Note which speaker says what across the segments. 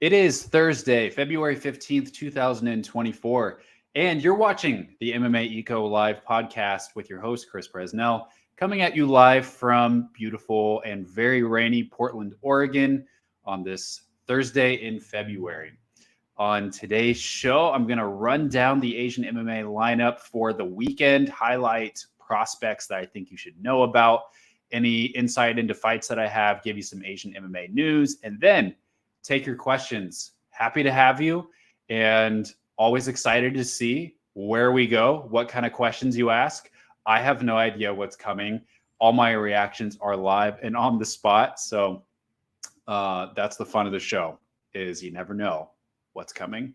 Speaker 1: It is Thursday, February 15th, 2024, and you're watching the MMA Eco Live podcast with your host, Chris Presnell, coming at you live from beautiful and very rainy Portland, Oregon on this Thursday in February. On today's show, I'm going to run down the Asian MMA lineup for the weekend, highlight prospects that I think you should know about, any insight into fights that I have, give you some Asian MMA news, and then take your questions. Happy to have you, and always excited to see where we go, what kind of questions you ask. I have no idea what's coming. All my reactions are live and on the spot, so that's the fun of the show, is you never know what's coming.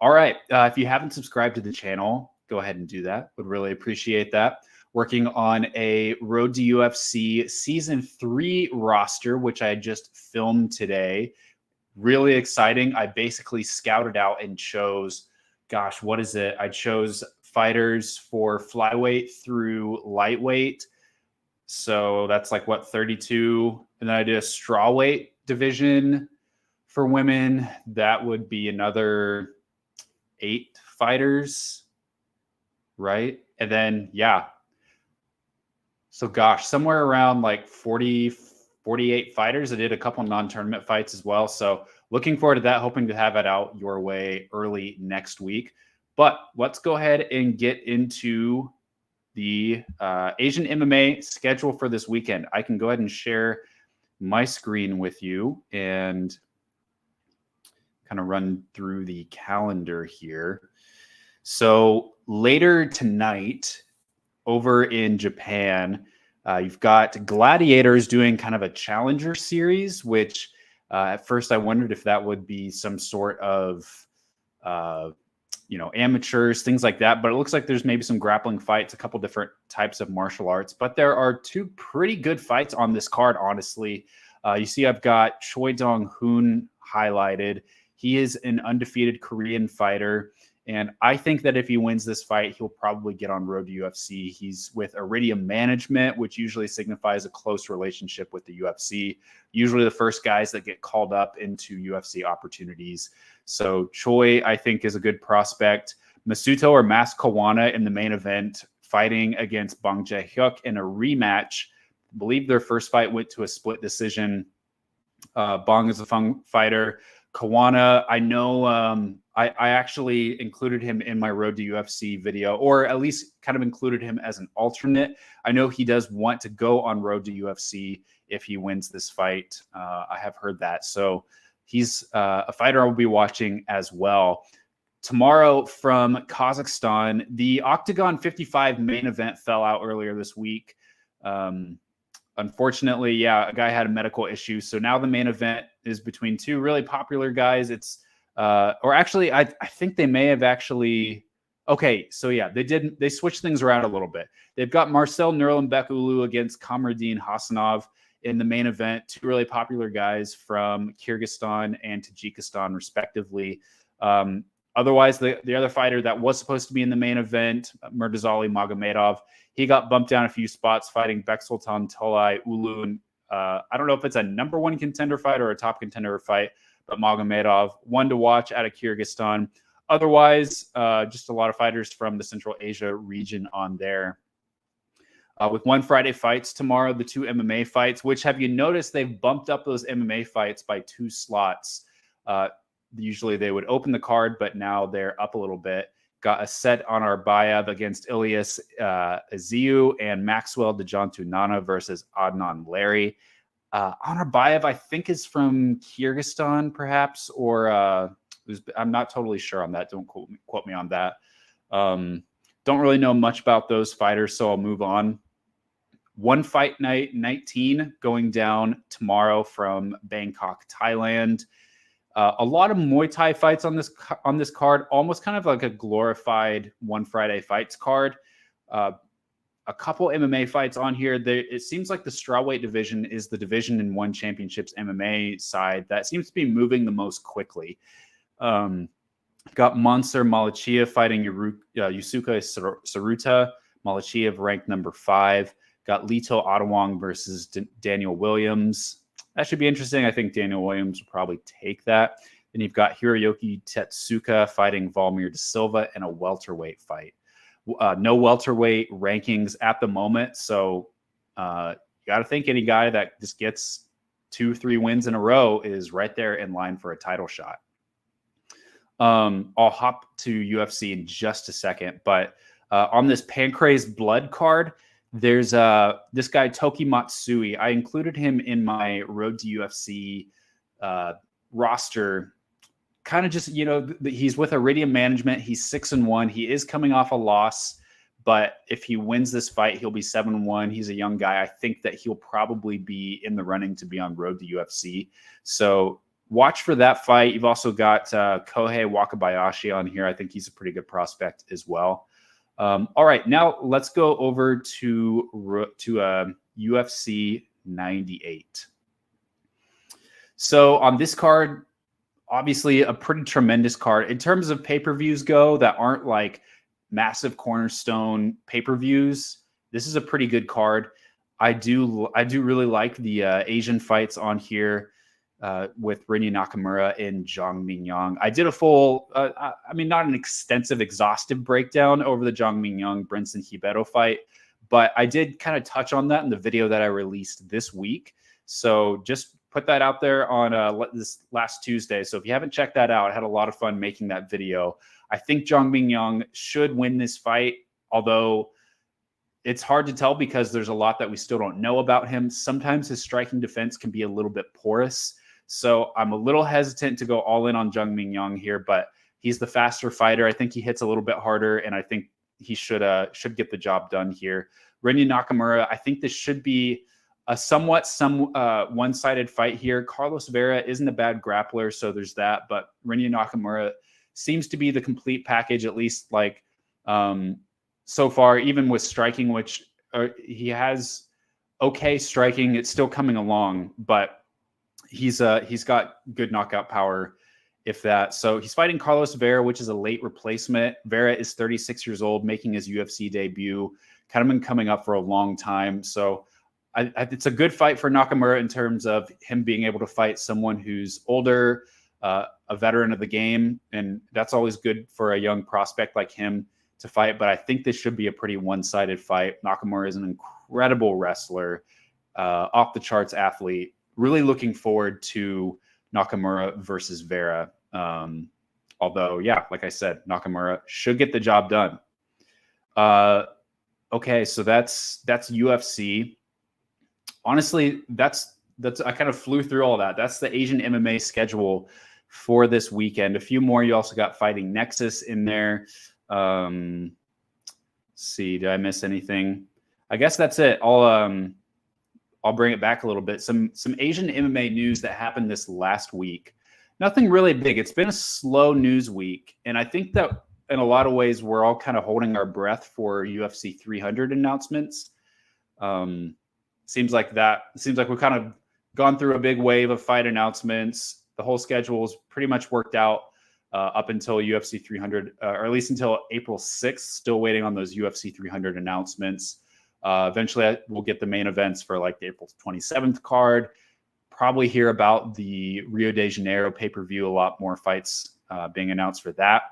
Speaker 1: All right, if you haven't subscribed to the channel, go ahead and do that. Would really appreciate that. Working on a Road to UFC Season 3 roster, which I just filmed today. Really exciting. I basically scouted out and chose, gosh, what is it? I chose fighters for flyweight through lightweight. So that's like, what, 32? And then I did a strawweight division for women. That would be another 8 fighters, right? And then, yeah. So gosh, somewhere around like 40, 48 fighters. I did a couple non-tournament fights as well. So looking forward to that, hoping to have it out your way early next week. But let's go ahead and get into the Asian MMA schedule for this weekend. I can go ahead and share my screen with you and kind of run through the calendar here. So later tonight over in Japan, you've got Gladiators doing kind of a challenger series, which at first I wondered if that would be some sort of, amateurs, things like that. But it looks like there's maybe some grappling fights, a couple different types of martial arts. But there are 2 pretty good fights on this card, honestly. You see I've got Choi Dong-hoon highlighted. He is an undefeated Korean fighter. And I think that if he wins this fight, he'll probably get on Road to UFC. He's with Iridium Management, which usually signifies a close relationship with the UFC. Usually the first guys that get called up into UFC opportunities. So Choi, I think, is a good prospect. Masuto or Mas Kawana in the main event, fighting against Bang Jae-hyuk in a rematch. I believe their first fight went to a split decision. Bang is a fun fighter. Kawana, I know I actually included him in my Road to UFC video, or at least kind of included him as an alternate. I know he does want to go on Road to UFC if he wins this fight. I have heard that. So he's a fighter I'll be watching as well. Tomorrow from Kazakhstan, the Octagon 55 main event fell out earlier this week. Unfortunately, yeah, a guy had a medical issue. So now the main event is between 2 really popular guys. It's, or actually, I think they may have actually, okay. So yeah, they switched things around a little bit. They've got Marcel Nurlanbek-Ulu against Kamardin Hasanov in the main event. 2 really popular guys from Kyrgyzstan and Tajikistan, respectively. Otherwise, the other fighter that was supposed to be in the main event, Murtazali Magomedov, he got bumped down a few spots fighting Beksultan Tolai Ulu. I don't know if it's a number 1 contender fight or a top contender fight, but Magomedov, one to watch out of Kyrgyzstan. Otherwise, just a lot of fighters from the Central Asia region on there. With one Friday fights tomorrow, the 2 MMA fights, which have you noticed they've bumped up those MMA fights by 2 slots. Usually they would open the card, but now they're up a little bit. Got a set on Arbayev against Ilyas Aziu and Maxwell Dejantunana versus Adnan Larry. Arbayev, I think, is from Kyrgyzstan, perhaps, or I'm not totally sure on that. Don't quote me on that. Don't really know much about those fighters, so I'll move on. One Fight Night 19 going down tomorrow from Bangkok, Thailand. A lot of Muay Thai fights on this card, almost kind of like a glorified One Friday Fights card. A couple MMA fights on here. It seems like the strawweight division is the division in One Championships MMA side that seems to be moving the most quickly. Got Monster Malachiev fighting Yusuke Saruta. Malachiev ranked number 5. Got Lito Adewang versus Daniel Williams. That should be interesting. I think Daniel Williams will probably take that. And you've got Hiroyuki Tetsuka fighting Valmir Da Silva in a welterweight fight. No welterweight rankings at the moment, so you got to think any guy that just gets 2-3 wins in a row is right there in line for a title shot. I'll hop to UFC in just a second, but on this Pancrase Blood card, there's this guy Toki Matsui. I included him in my Road to UFC roster. Kind of just, he's with Iridium Management. He's 6-1. He is coming off a loss, but if he wins this fight, he'll be 7-1. He's a young guy. I think that he'll probably be in the running to be on Road to UFC. So watch for that fight. You've also got Kohei Wakabayashi on here. I think he's a pretty good prospect as well. All right, now let's go over to UFC 98. So on this card, obviously a pretty tremendous card. In terms of pay-per-views go that aren't like massive cornerstone pay-per-views, this is a pretty good card. I do really like the Asian fights on here with Rinya Nakamura and Zhang Mingyang. I did a full, not an extensive, exhaustive breakdown over the Zhang Mingyang Brinson Hibero fight, but I did kind of touch on that in the video that I released this week. So just put that out there on this last Tuesday. So if you haven't checked that out, I had a lot of fun making that video. I think Zhang Mingyang should win this fight, although it's hard to tell because there's a lot that we still don't know about him. Sometimes his striking defense can be a little bit porous. So I'm a little hesitant to go all in on Zhang Mingyang here, but he's the faster fighter. I think he hits a little bit harder, and I think he should get the job done here. Rinya Nakamura, I think this should be a somewhat one-sided fight here. Carlos Vera isn't a bad grappler, so there's that. But Rinya Nakamura seems to be the complete package, at least like so far, even with striking, which he has okay striking. It's still coming along, but he's got good knockout power, if that. So he's fighting Carlos Vera, which is a late replacement. Vera is 36 years old, making his UFC debut. Kind of been coming up for a long time. So it's a good fight for Nakamura in terms of him being able to fight someone who's older, a veteran of the game. And that's always good for a young prospect like him to fight. But I think this should be a pretty one-sided fight. Nakamura is an incredible wrestler, off the charts athlete. Really looking forward to Nakamura versus Vera. Although, yeah, like I said, Nakamura should get the job done. Okay, so that's UFC. Honestly, that's I kind of flew through all that. That's the Asian MMA schedule for this weekend. A few more. You also got Fighting Nexus in there. See, did I miss anything? I guess that's it. I'll bring it back a little bit. Some Asian MMA news that happened this last week. Nothing really big. It's been a slow news week, and I think that in a lot of ways we're all kind of holding our breath for UFC 300 announcements. Seems like we've kind of gone through a big wave of fight announcements. The whole schedule is pretty much worked out up until UFC 300, or at least until April 6th. Still waiting on those UFC 300 announcements. Eventually, we'll get the main events for like the April 27th card. Probably hear about the Rio de Janeiro pay-per-view. A lot more fights being announced for that.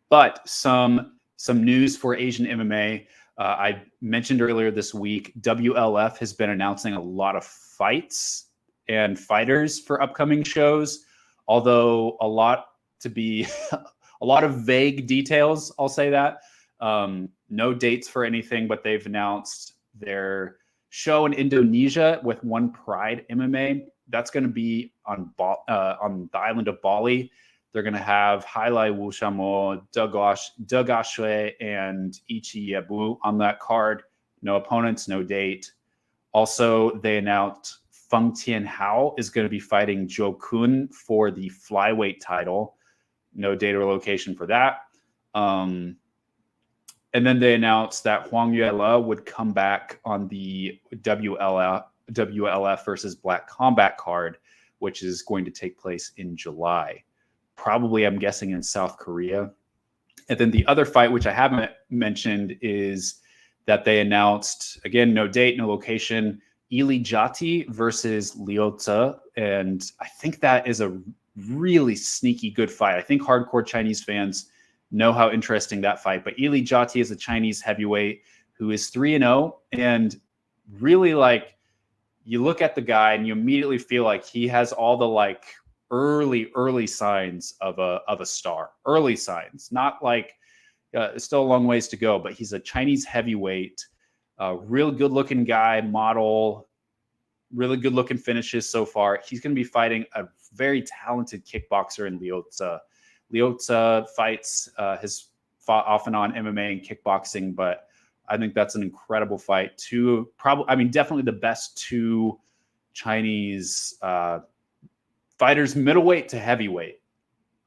Speaker 1: But some news for Asian MMA. I mentioned earlier this week, WLF has been announcing a lot of fights and fighters for upcoming shows, although a lot of vague details, I'll say that. No dates for anything, but they've announced their show in Indonesia with One Pride MMA. That's going to be on the island of Bali. They're going to have Hailai Wushamo, Doug Ashue, and Ichi Yabu on that card. No opponents, no date. Also, they announced Feng Tianhao is going to be fighting Joe Kun for the flyweight title. No date or location for that. And then they announced that Huang Yuele would come back on the WLF versus Black Combat card, which is going to take place in July. Probably, I'm guessing, in South Korea. And then the other fight, which I haven't mentioned, is that they announced, again, no date, no location, Ili Jati versus Liu Tse. And I think that is a really sneaky good fight. I think hardcore Chinese fans know how interesting that fight. But Ili Jati is a Chinese heavyweight who is 3-0, and really, like, you look at the guy and you immediately feel like he has all the like early signs of a star. Early signs, not like still a long ways to go, but he's a Chinese heavyweight, real good looking guy, model, really good looking finishes so far. He's going to be fighting a very talented kickboxer in Liotza. Liotza fights, has fought off and on MMA and kickboxing, but I think that's an incredible fight. Definitely the best two Chinese fighters, middleweight to heavyweight.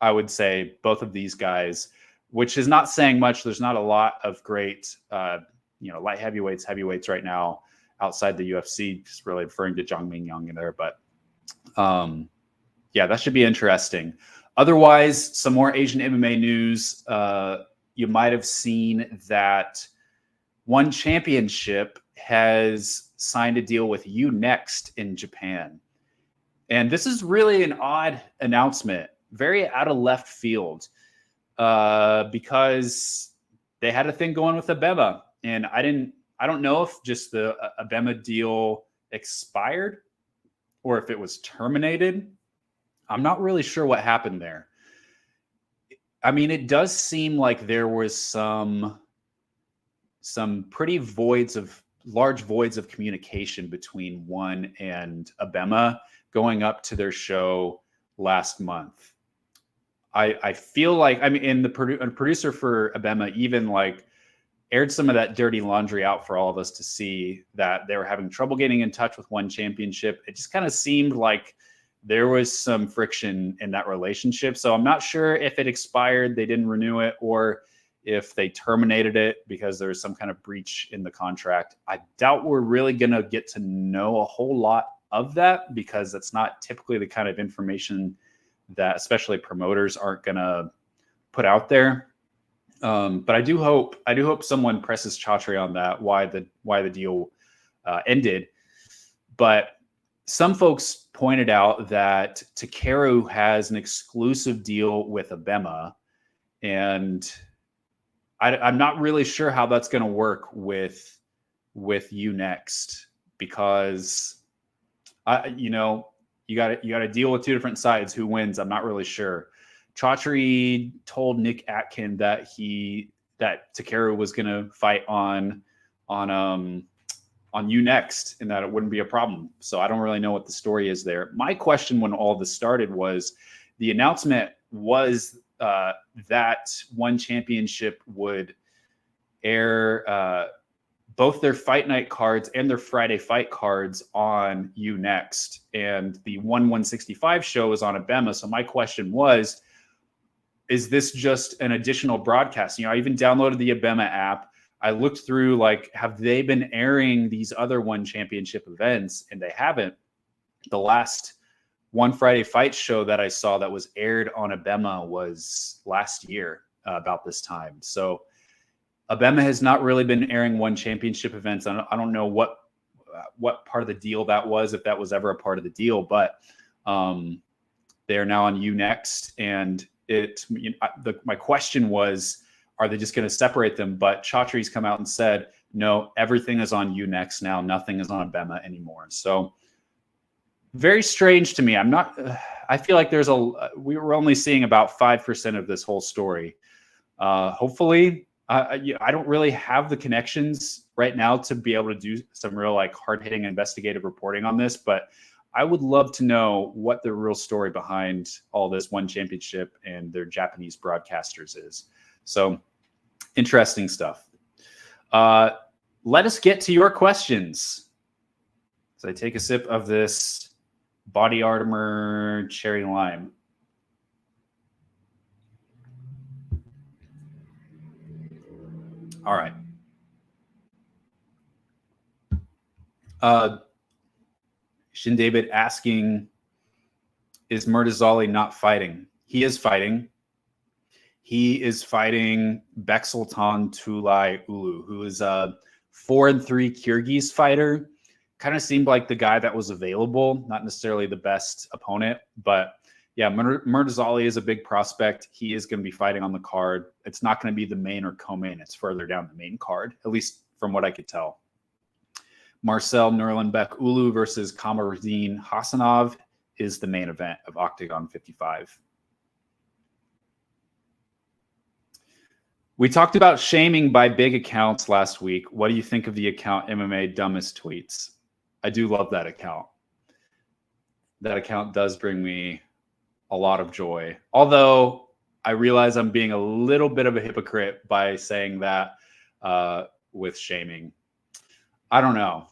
Speaker 1: I would say both of these guys, which is not saying much. There's not a lot of great, light heavyweights right now outside the UFC. Just really referring to Zhang Mingyang in there, but that should be interesting. Otherwise, some more Asian MMA news. You might have seen that One Championship has signed a deal with U-Next in Japan. And this is really an odd announcement, very out of left field, because they had a thing going with Abema. And I don't know if just the Abema deal expired or if it was terminated. I'm not really sure what happened there. I mean, it does seem like there was some pretty large voids of communication between One and Abema going up to their show last month. I feel like, and the producer for Abema even like aired some of that dirty laundry out for all of us to see, that they were having trouble getting in touch with One Championship. It just kind of seemed like there was some friction in that relationship. So I'm not sure if it expired, they didn't renew it, or if they terminated it because there was some kind of breach in the contract. I doubt we're really going to get to know a whole lot of that, because that's not typically the kind of information that especially promoters aren't going to put out there. But I do hope someone presses Chatri on that, why the deal ended. But some folks pointed out that Takeru has an exclusive deal with Abema, and I'm not really sure how that's going to work with U-Next, because you got to deal with two different sides. Who wins? I'm not really sure. Chatri told Nick Atkin that Takeru was going to fight on U-Next, and that it wouldn't be a problem. So I don't really know what the story is there. My question when all this started was, the announcement was that One Championship would air both their fight night cards and their Friday fight cards on U-Next, and the 165 show is on Abema. So my question was, is this just an additional broadcast? I even downloaded the Abema app. I looked through, like, have they been airing these other One Championship events? And they haven't. The last One Friday Fight show that I saw that was aired on Abema was last year about this time. So Abema has not really been airing One Championship events. I don't know what part of the deal that was, if that was ever a part of the deal, but they are now on U-Next. And my question was, are they just going to separate them? But Chatri's come out and said, no, everything is on U-Next now. Nothing is on Abema anymore. So very strange to me. I feel like we were only seeing about 5% of this whole story. Hopefully, I don't really have the connections right now to be able to do some real, like, hard-hitting investigative reporting on this, but I would love to know what the real story behind all this One Championship and their Japanese broadcasters is. So interesting stuff. Let us get to your questions. So I take a sip of this Body Armor Cherry Lime. All right. Shin David asking, is Murtazali not fighting? He is fighting. He is fighting Beksultan Tulay Ulu, who is a 4-3 Kyrgyz fighter. Kind of seemed like the guy that was available, not necessarily the best opponent, but yeah, Murtazali is a big prospect. He is going to be fighting on the card. It's not going to be the main or co-main. It's further down the main card, at least from what I could tell. Marcel Nurlanbek Ulu versus Kamaruddin Hassanov is the main event of Octagon 55. We talked about shaming by big accounts last week. What do you think of the account MMA Dumbest Tweets? I do love that account. That account does bring me a lot of joy. Although I realize I'm being a little bit of a hypocrite by saying that with shaming. I don't know.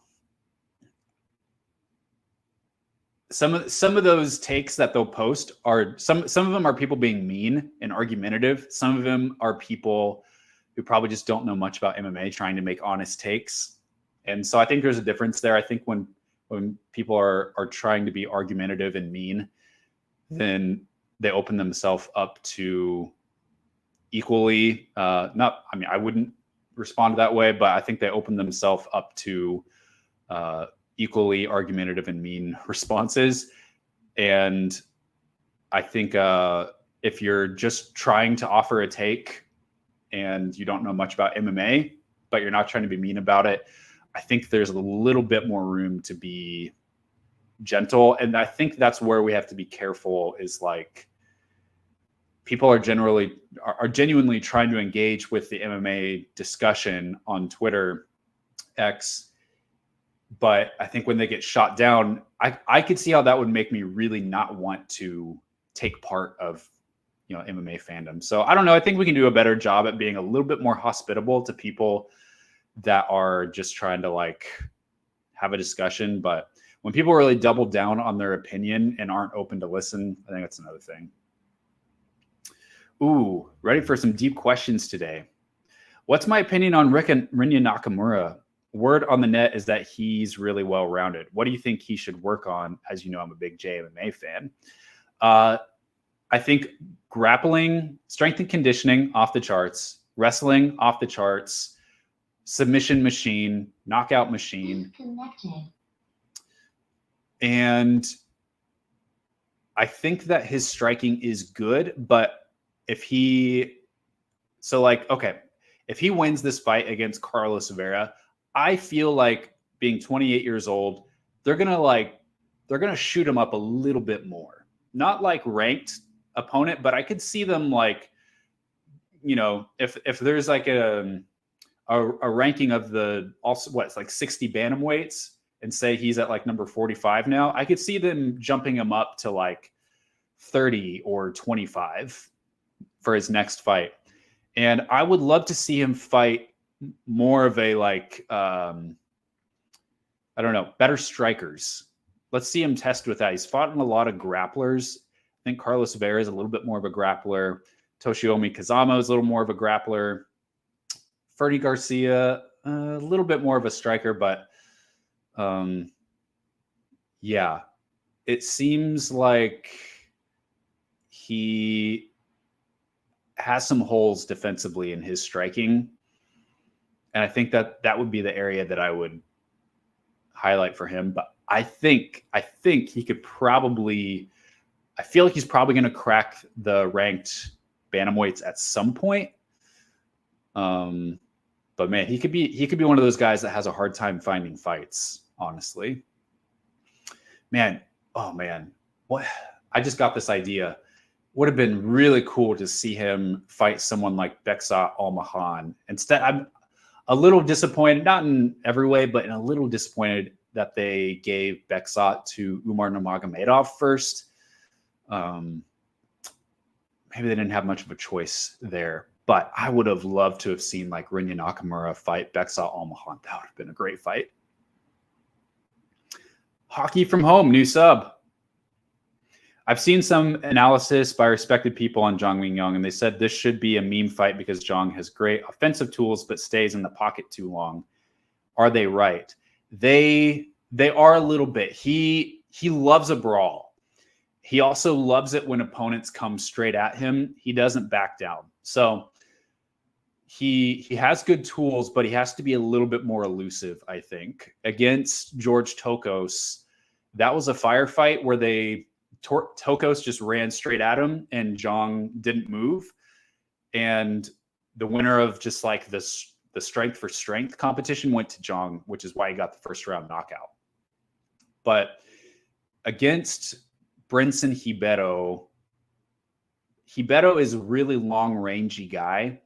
Speaker 1: Some of those takes that they'll post are some of them are people being mean and argumentative. Some of them are people who probably just don't know much about MMA trying to make honest takes. And so I think there's a difference there. I think when people are trying to be argumentative and mean, then they open themselves up to equally I wouldn't respond that way, but I think they open themselves up to equally argumentative and mean responses. And I think if you're just trying to offer a take and you don't know much about MMA, but you're not trying to be mean about it, I think there's a little bit more room to be gentle. And I think that's where we have to be careful, is like, people are genuinely trying to engage with the MMA discussion on Twitter, X. But I think when they get shot down, I could see how that would make me really not want to take part of, MMA fandom. So I don't know. I think we can do a better job at being a little bit more hospitable to people that are just trying to like have a discussion. But when people really double down on their opinion and aren't open to listen, I think that's another thing. Ooh, ready for some deep questions today. What's my opinion on Rinya Nakamura? Word on the net is that he's really well-rounded. What do you think he should work on? As you know, I'm a big JMMA fan. I think grappling, strength and conditioning off the charts, wrestling off the charts, submission machine, knockout machine. And I think that his striking is good, but if he wins this fight against Carlos Vera, I feel like, being 28 years old, they're gonna shoot him up a little bit more. Not like ranked opponent, but I could see them like, if there's like a ranking of the it's like 60 bantamweights, and say he's at like number 45 now, I could see them jumping him up to like 30 or 25 for his next fight. And I would love to see him fight more of a better strikers. Let's see him test with that. He's fought in a lot of grapplers. I think Carlos Vera is a little bit more of a grappler. Toshiomi Kazama is a little more of a grappler. Ferdy Garcia, a little bit more of a striker, but it seems like he has some holes defensively in his striking. And I think that would be the area that I would highlight for him. But I think he could probably, I feel like he's probably going to crack the ranked bantamweights at some point. But man, he could be one of those guys that has a hard time finding fights, honestly. Man, what? I just got this idea. Would have been really cool to see him fight someone like Beksat Almahan. Instead, I'm a little disappointed, not in every way, but in a little disappointed that they gave Beksat to Umar Nurmagomedov first. Maybe they didn't have much of a choice there. But I would have loved to have seen like Rinya Nakamura fight Beksat Almahan. That would have been a great fight. Hockey from home, new sub. I've seen some analysis by respected people on Zhang Mingyang, and they said this should be a meme fight because Zhang has great offensive tools but stays in the pocket too long. Are they right? They are a little bit. He loves a brawl. He also loves it when opponents come straight at him. He doesn't back down. So he has good tools, but he has to be a little bit more elusive, I think. Against George Tokos, that was a firefight where they Tokos just ran straight at him, and Zhang didn't move. And the winner of just like the strength for strength competition went to Zhang, which is why he got the first round knockout. But against Brinson Ribeiro is a really long rangey guy.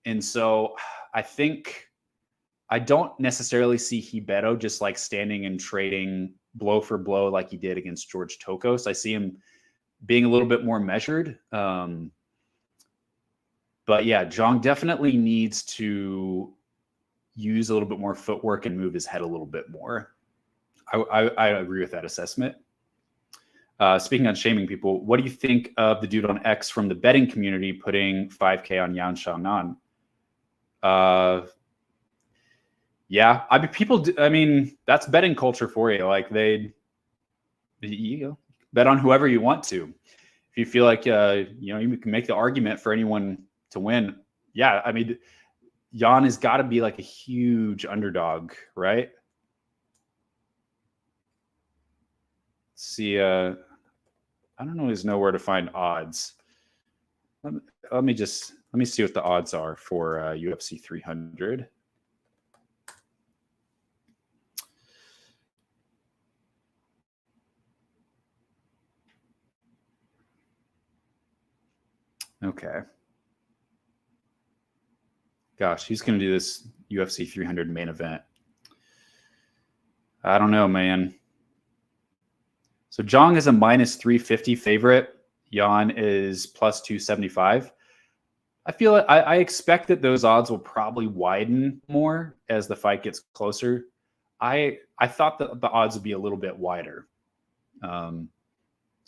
Speaker 1: And so I don't necessarily see Ribeiro just like standing and trading blow for blow like he did against George Tokos. I see him being a little bit more measured. But yeah, Zhang definitely needs to use a little bit more footwork and move his head a little bit more. I agree with that assessment. Speaking on shaming people, what do you think of the dude on X from the betting community putting 5K on Yan Xiaonan? Yeah, I mean, that's betting culture for you. Like you bet on whoever you want to. If you feel like, you can make the argument for anyone to win. Yeah, I mean, Yan has got to be like a huge underdog, right? Let's see, I don't always know where to find odds. Let me see what the odds are for UFC 300. Okay. Gosh, who's going to do this UFC 300 main event? I don't know, man. So Zhang is a minus 350 favorite. Yan is plus 275. I feel I expect that those odds will probably widen more as the fight gets closer. I thought that the odds would be a little bit wider. So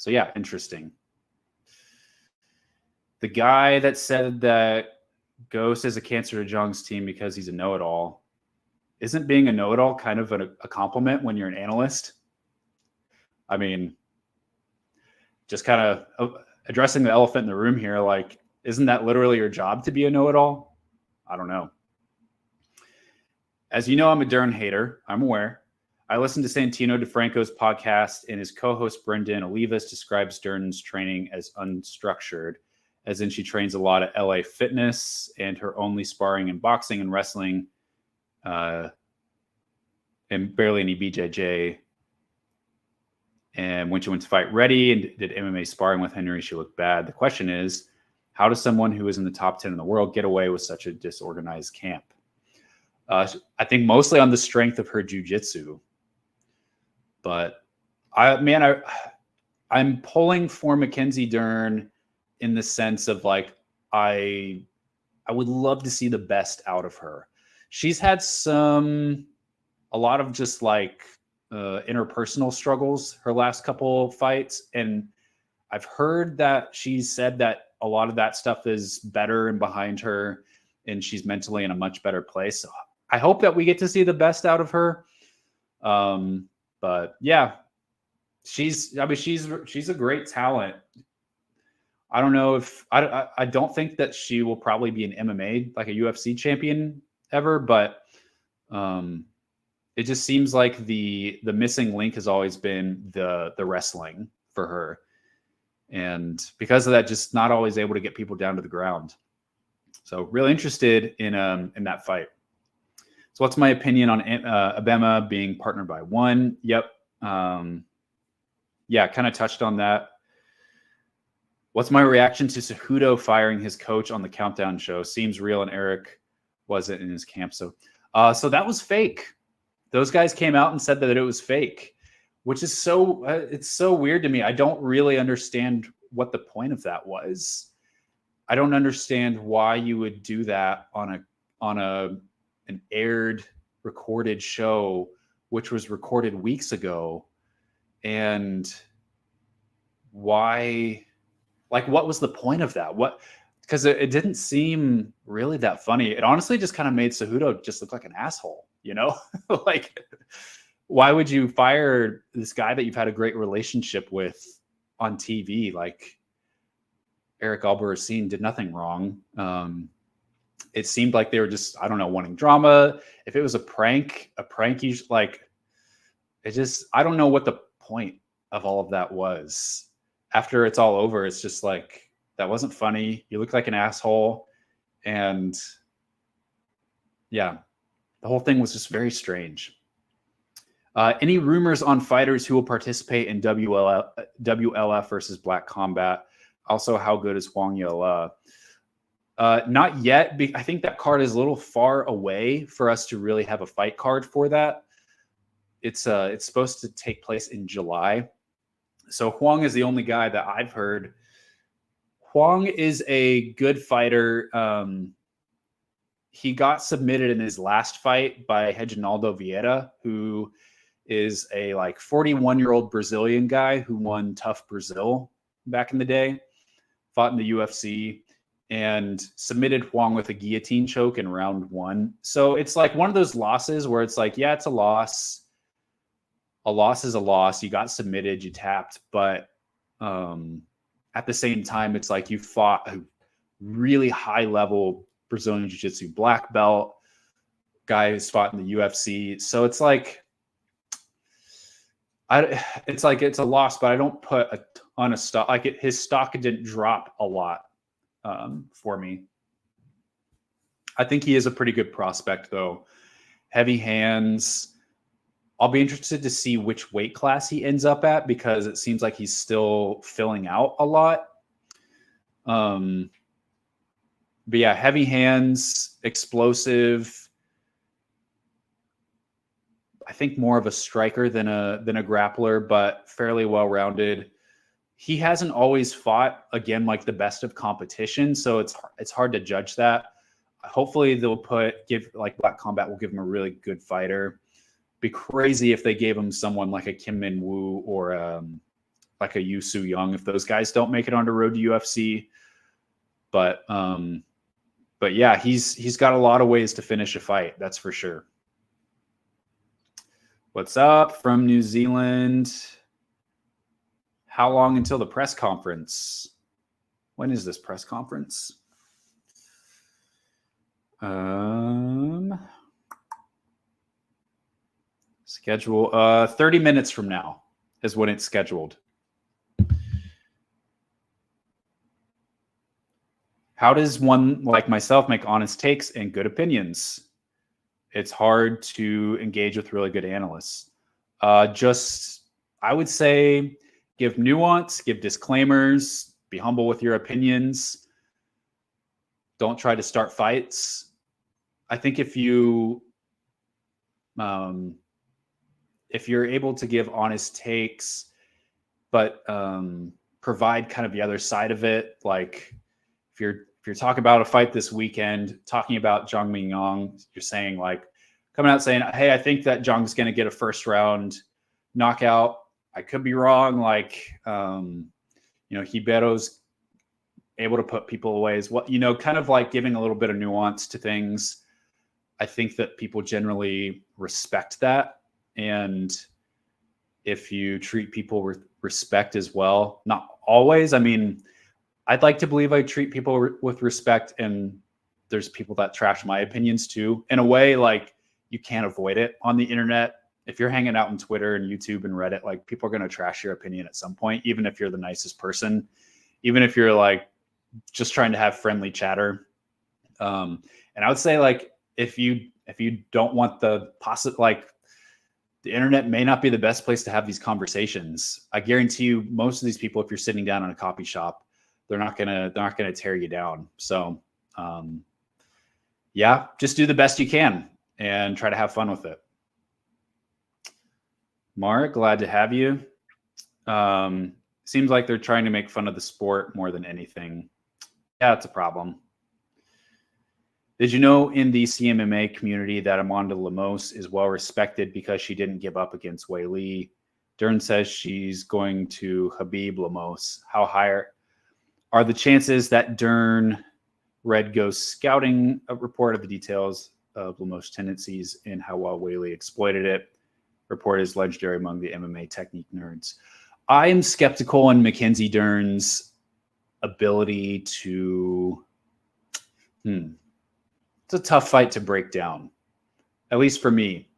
Speaker 1: yeah, interesting. The guy that said that Ghost is a cancer to Zhang's team because he's a know-it-all. Isn't being a know-it-all kind of a compliment when you're an analyst? I mean, just kind of addressing the elephant in the room here, like, isn't that literally your job to be a know-it-all? I don't know. As you know, I'm a Dern hater. I'm aware. I listened to Santino DeFranco's podcast, and his co-host Brendan Olivas describes Dern's training as unstructured, as in she trains a lot at LA Fitness, and her only sparring in boxing and wrestling, and barely any BJJ. And when she went to fight Ready and did MMA sparring with Henry, she looked bad. The question is, how does someone who is in the top 10 in the world get away with such a disorganized camp? I think mostly on the strength of her jiu-jitsu. But I'm pulling for Mackenzie Dern in the sense of like, I would love to see the best out of her. She's had a lot of just like interpersonal struggles her last couple fights. And I've heard that she's said that a lot of that stuff is better and behind her, and she's mentally in a much better place. So I hope that we get to see the best out of her. But yeah, she's a great talent. I don't know if I don't think that she will probably be an MMA, like a UFC champion ever, but it just seems like the missing link has always been the wrestling for her. And because of that, just not always able to get people down to the ground. So really interested in that fight. So what's my opinion on Abema being partnered by one? Yep. Yeah, kind of touched on that. What's my reaction to Cejudo firing his coach on the Countdown show? Seems real, and Eric wasn't in his camp. So that was fake. Those guys came out and said that it was fake, which is it's so weird to me. I don't really understand what the point of that was. I don't understand why you would do that on an aired recorded show, which was recorded weeks ago. And why, like, what was the point of that? Because it didn't seem really that funny. It honestly just kind of made Cejudo just look like an asshole, you know? Like, why would you fire this guy that you've had a great relationship with on TV? Like, Eric Albarracin did nothing wrong. It seemed like they were just, I don't know, wanting drama. If it was a prank, you like, it just, I don't know what the point of all of that was. after it's all over, it's just like, that wasn't funny. You look like an asshole. And yeah, the whole thing was just very strange. Any rumors on fighters who will participate in WLF versus Black Combat? Also, how good is Huang Yala? Not yet. I think that card is a little far away for us to really have a fight card for that. It's supposed to take place in July. So Huang is the only guy that I've heard. Huang is a good fighter. He got submitted in his last fight by Reginaldo Vieira, who is a like 41-year-old Brazilian guy who won Tough Brazil back in the day, fought in the UFC, and submitted Huang with a guillotine choke in round 1. So it's like one of those losses where it's like, yeah, it's a loss. A loss is a loss. You got submitted, you tapped, but at the same time, it's like you fought a really high-level Brazilian Jiu-Jitsu black belt guy who's fought in the UFC. So it's like, it's a loss, but I don't put a ton of stock. Like his stock didn't drop a lot for me. I think he is a pretty good prospect, though. Heavy hands. I'll be interested to see which weight class he ends up at, because it seems like he's still filling out a lot. But yeah, heavy hands, explosive. I think more of a striker than a grappler, but fairly well-rounded. He hasn't always fought, again, like the best of competition, so it's hard to judge that. Hopefully they'll Black Combat will give him a really good fighter. Be crazy if they gave him someone like a Kim Min Woo or like a Yu Su Young, if those guys don't make it on the road to UFC. But yeah, he's got a lot of ways to finish a fight, that's for sure. What's up from New Zealand? How long until the press conference? When is this press conference? Schedule 30 minutes from now is when it's scheduled. How does one like myself make honest takes and good opinions? It's hard to engage with really good analysts. I would say, give nuance, give disclaimers, be humble with your opinions. Don't try to start fights. I think if you're able to give honest takes, but provide kind of the other side of it, like if you're talking about a fight this weekend, talking about Zhang Mingyang, you're saying like, coming out saying, hey, I think that Zhang's going to get a first round knockout. I could be wrong. Like, Ribero's able to put people away as well. Kind of like giving a little bit of nuance to things. I think that people generally respect that. And if you treat people with respect as well, not always. I mean, I'd like to believe I treat people with respect, and there's people that trash my opinions too. In a way, like, you can't avoid it on the internet. If you're hanging out on Twitter and YouTube and Reddit, like, people are going to trash your opinion at some point, even if you're the nicest person, even if you're like just trying to have friendly chatter. And I would say, like, if you don't want the internet may not be the best place to have these conversations. I guarantee you, most of these people, if you're sitting down in a coffee shop, they're not gonna tear you down. So, yeah, just do the best you can and try to have fun with it. Mark, glad to have you. Seems like they're trying to make fun of the sport more than anything. Yeah, it's a problem. Did you know in the CMMA community that Amanda Lemos is well respected because she didn't give up against Wei Li? Dern says she's going to Khabib Lemos. How high are the chances that Dern read Ghost scouting report of the details of Lemos' tendencies and how well Wei Li exploited it? Report is legendary among the MMA technique nerds. I am skeptical in Mackenzie Dern's ability to... It's a tough fight to break down, at least for me.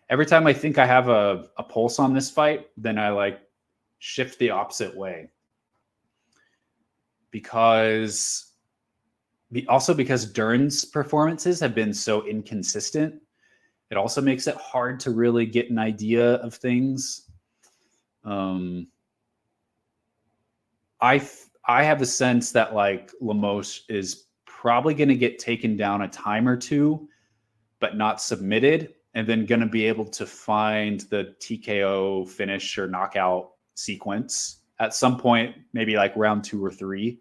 Speaker 1: Every time I think I have a pulse on this fight, then I like shift the opposite way. because Dern's performances have been so inconsistent. It also makes it hard to really get an idea of things. I have a sense that like Lemos is probably going to get taken down a time or two, but not submitted, and then going to be able to find the TKO finish or knockout sequence at some point, maybe like round 2 or 3.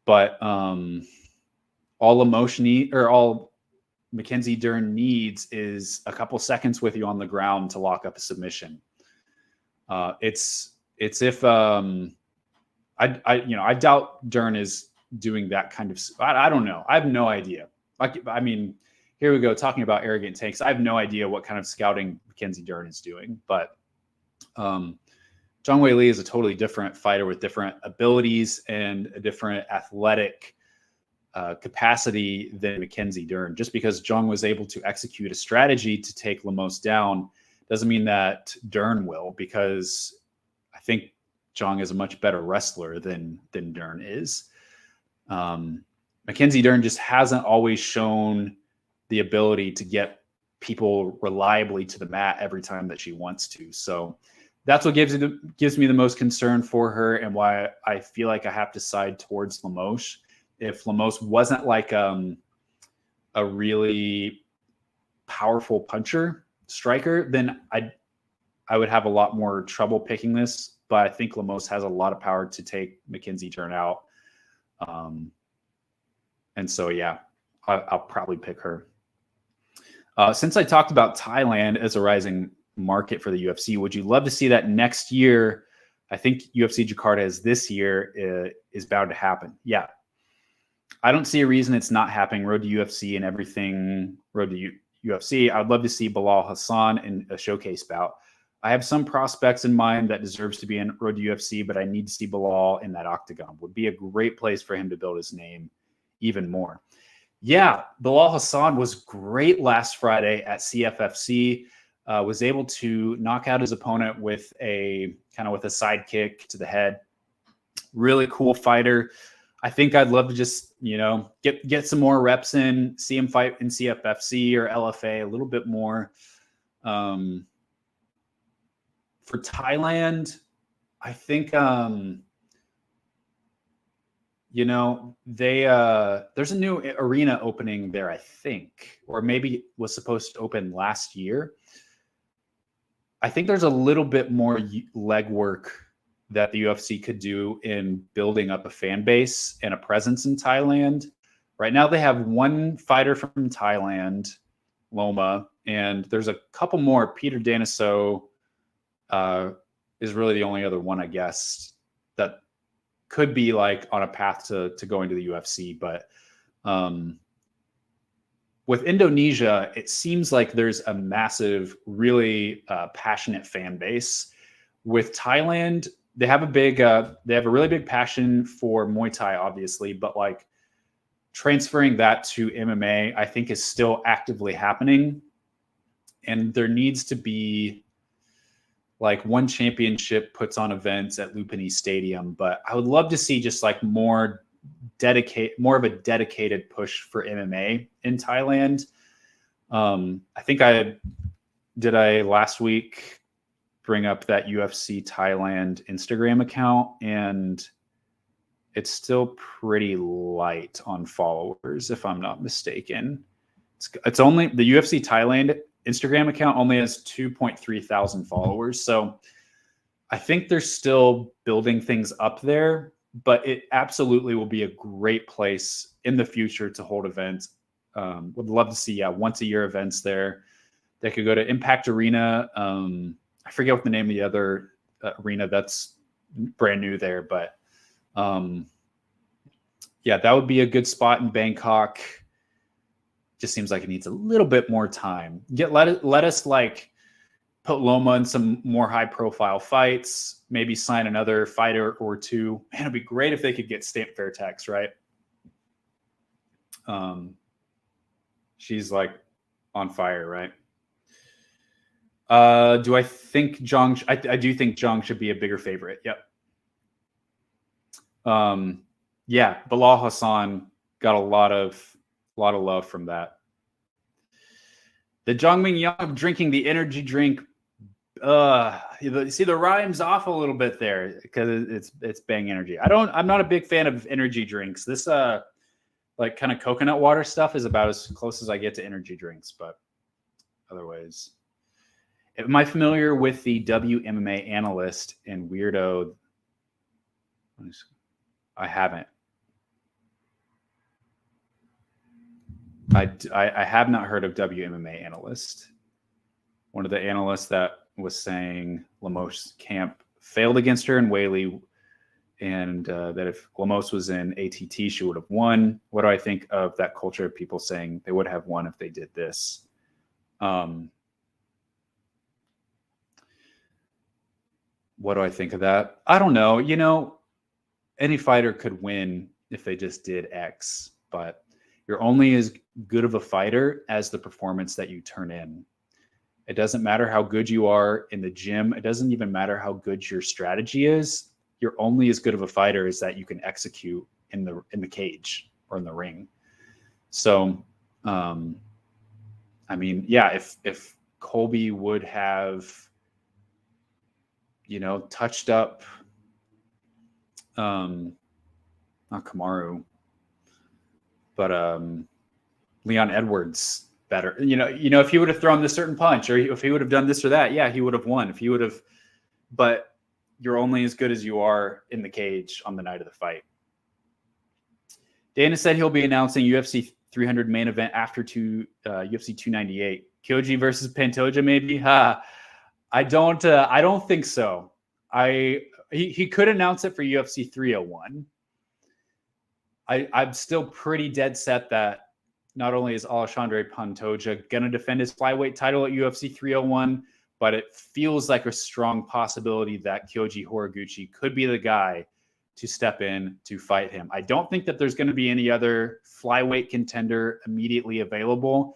Speaker 1: But all Mackenzie Dern needs is a couple seconds with you on the ground to lock up a submission. It's if I doubt Dern is doing that kind of. I don't know. I have no idea. I mean, here we go talking about arrogant tanks. I have no idea what kind of scouting Mackenzie Dern is doing, but Zhang Weili is a totally different fighter with different abilities and a different athletic capacity than Mackenzie Dern. Just because Zhang was able to execute a strategy to take Lemos down doesn't mean that Dern will, because I think Zhang is a much better wrestler than Dern is. Mackenzie Dern just hasn't always shown the ability to get people reliably to the mat every time that she wants to. So that's what gives me the most concern for her, and why I feel like I have to side towards Lemos. If Lemos wasn't like a really powerful striker, then I would have a lot more trouble picking this. But I think Lemos has a lot of power to take Mackenzie Dern out. And so, yeah, I'll probably pick her. Since I talked about Thailand as a rising market for the UFC, would you love to see that next year? I think UFC Jakarta is this year is bound to happen. Yeah. I don't see a reason it's not happening. Road to UFC and everything. Road to UFC. I'd love to see Bilal Hassan in a showcase bout. I have some prospects in mind that deserves to be in Road to UFC, but I need to see Bilal in that Octagon. Would be a great place for him to build his name even more. Yeah, Bilal Hassan was great last Friday at CFFC. Was able to knock out his opponent with a sidekick to the head. Really cool fighter. I think I'd love to just, get some more reps in, see him fight in CFFC or LFA a little bit more. For Thailand, I think, there's a new arena opening there, I think, or maybe was supposed to open last year. I think there's a little bit more legwork that the UFC could do in building up a fan base and a presence in Thailand. Right now they have one fighter from Thailand, Loma, and there's a couple more. Peter Daniso is really the only other one, I guess, that could be like on a path to going to the UFC. But with Indonesia, it seems like there's a massive, really passionate fan base. With Thailand, they have a really big passion for Muay Thai, obviously, but like transferring that to MMA, I think is still actively happening. And there needs to be like one championship puts on events at Lupini Stadium, but I would love to see just like more of a dedicated push for MMA in Thailand. I think I last week bring up that UFC Thailand Instagram account, and it's still pretty light on followers, if I'm not mistaken. It's only the UFC Thailand Instagram account only has 2.3 thousand followers. So I think they're still building things up there, but it absolutely will be a great place in the future to hold events. Would love to see, once a year events there. They could go to Impact Arena. I forget what the name of the other arena that's brand new there, but that would be a good spot in Bangkok. Just seems like it needs a little bit more time. Let us like put Loma in some more high profile fights, maybe sign another fighter or two. Man, it'd be great if they could get Stamp Fairtex, right? She's like on fire, right? Do I think Zhang? I do think Zhang should be a bigger favorite. Yep. Yeah, Bilal Hassan got a lot of love from that. The Zhang Mingyang drinking the energy drink. See, the rhyme's off a little bit there because it's Bang Energy. I'm not a big fan of energy drinks. This like kind of coconut water stuff is about as close as I get to energy drinks, but otherwise. Am I familiar with the WMMA analyst and weirdo? I haven't. I have not heard of WMMA analyst. One of the analysts that was saying Lamos's camp failed against her in Whaley, and that if Lamos was in ATT, she would have won. What do I think of that culture of people saying they would have won if they did this? What do I think of that? I don't know. You know, any fighter could win if they just did X, but you're only as good of a fighter as the performance that you turn in. It doesn't matter how good you are in the gym. It doesn't even matter how good your strategy is. You're only as good of a fighter as that you can execute in the cage or in the ring. So, I mean, yeah, if Colby would have, you know, touched up, not Kamaru, but Leon Edwards better. You know, if he would have thrown this certain punch, or if he would have done this or that, yeah, he would have won. If he would have, but you're only as good as you are in the cage on the night of the fight. Dana said he'll be announcing UFC 300 main event after UFC 298. Kyoji versus Pantoja, maybe? I don't think so. He could announce it for UFC 301. I'm still pretty dead set that not only is Alexandre Pantoja going to defend his flyweight title at UFC 301, but it feels like a strong possibility that Kyoji Horiguchi could be the guy to step in to fight him. I don't think that there's going to be any other flyweight contender immediately available.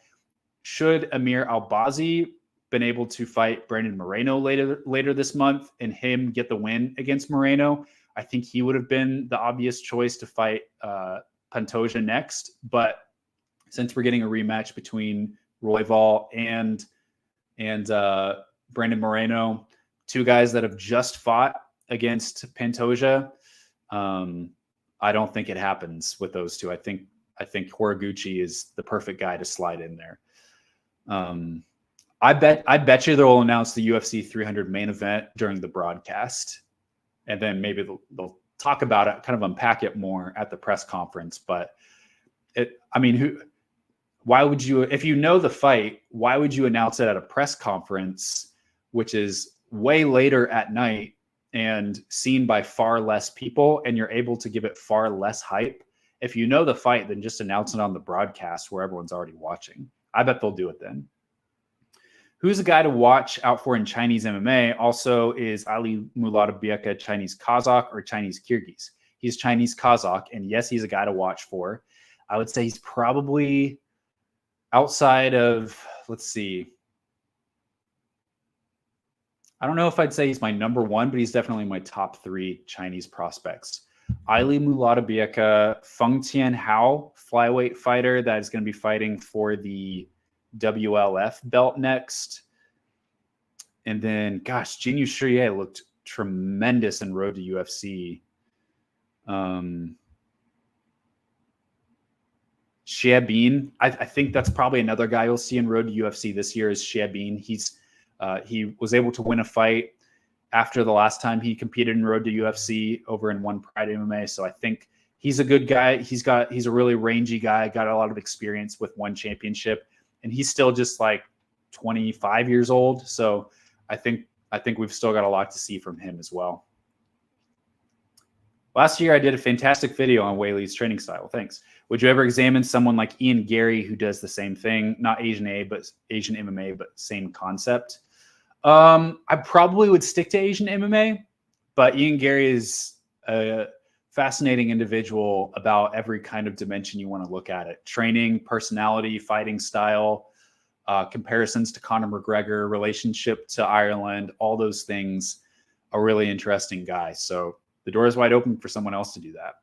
Speaker 1: Should Amir Albazi been able to fight Brandon Moreno later this month and him get the win against Moreno, I think he would have been the obvious choice to fight Pantoja next. But since we're getting a rematch between Royval and Brandon Moreno, two guys that have just fought against Pantoja, I don't think it happens with those two. I think Horiguchi is the perfect guy to slide in there. I bet you they'll announce the UFC 300 main event during the broadcast, and then maybe they'll talk about it, kind of unpack it more at the press conference. But why would you, if you know the fight, why would you announce it at a press conference, which is way later at night and seen by far less people, and you're able to give it far less hype? If you know the fight, then just announce it on the broadcast where everyone's already watching. I bet they'll do it then. Who's a guy to watch out for in Chinese MMA? Also, is Ali Mulatabek a Chinese Kazakh or Chinese Kyrgyz? He's Chinese Kazakh, and yes, he's a guy to watch for. I would say he's probably outside of, let's see. I don't know if I'd say he's my number one, but he's definitely my top three Chinese prospects. Ali Mulatabek, Feng Tianhao, flyweight fighter that is going to be fighting for the WLF belt next. And then, gosh, Jinyu Shirie looked tremendous in Road to UFC. Xiaobin, I think that's probably another guy you'll see in Road to UFC this year is Xiaobin. He was able to win a fight after the last time he competed in Road to UFC over in One Pride MMA. So I think he's a good guy. He's a really rangy guy, got a lot of experience with one championship, and he's still just like 25 years old. So I think we've still got a lot to see from him as well. Last year, I did a fantastic video on Weili's training style. Thanks. Would you ever examine someone like Ian Gary who does the same thing? Not Asian MMA, but same concept. I probably would stick to Asian MMA, but Ian Gary is a fascinating individual about every kind of dimension you want to look at it. Training, personality, fighting style, comparisons to Conor McGregor, relationship to Ireland, all those things. A really interesting guy. So the door is wide open for someone else to do that.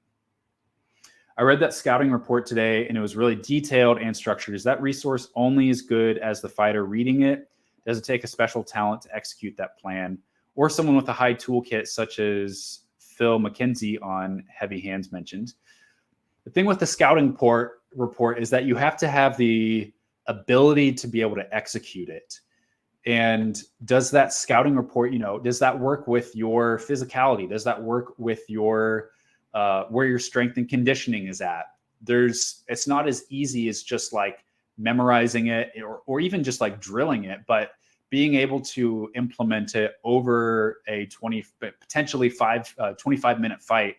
Speaker 1: I read that scouting report today, and it was really detailed and structured. Is that resource only as good as the fighter reading it? Does it take a special talent to execute that plan, or someone with a high toolkit, such as Phil McKenzie on Heavy Hands mentioned? The thing with the scouting report is that you have to have the ability to be able to execute it. And does that scouting report, does that work with your physicality? Does that work with your where your strength and conditioning is at? It's not as easy as just like memorizing it or even just like drilling it, but being able to implement it over a potentially 25-minute fight,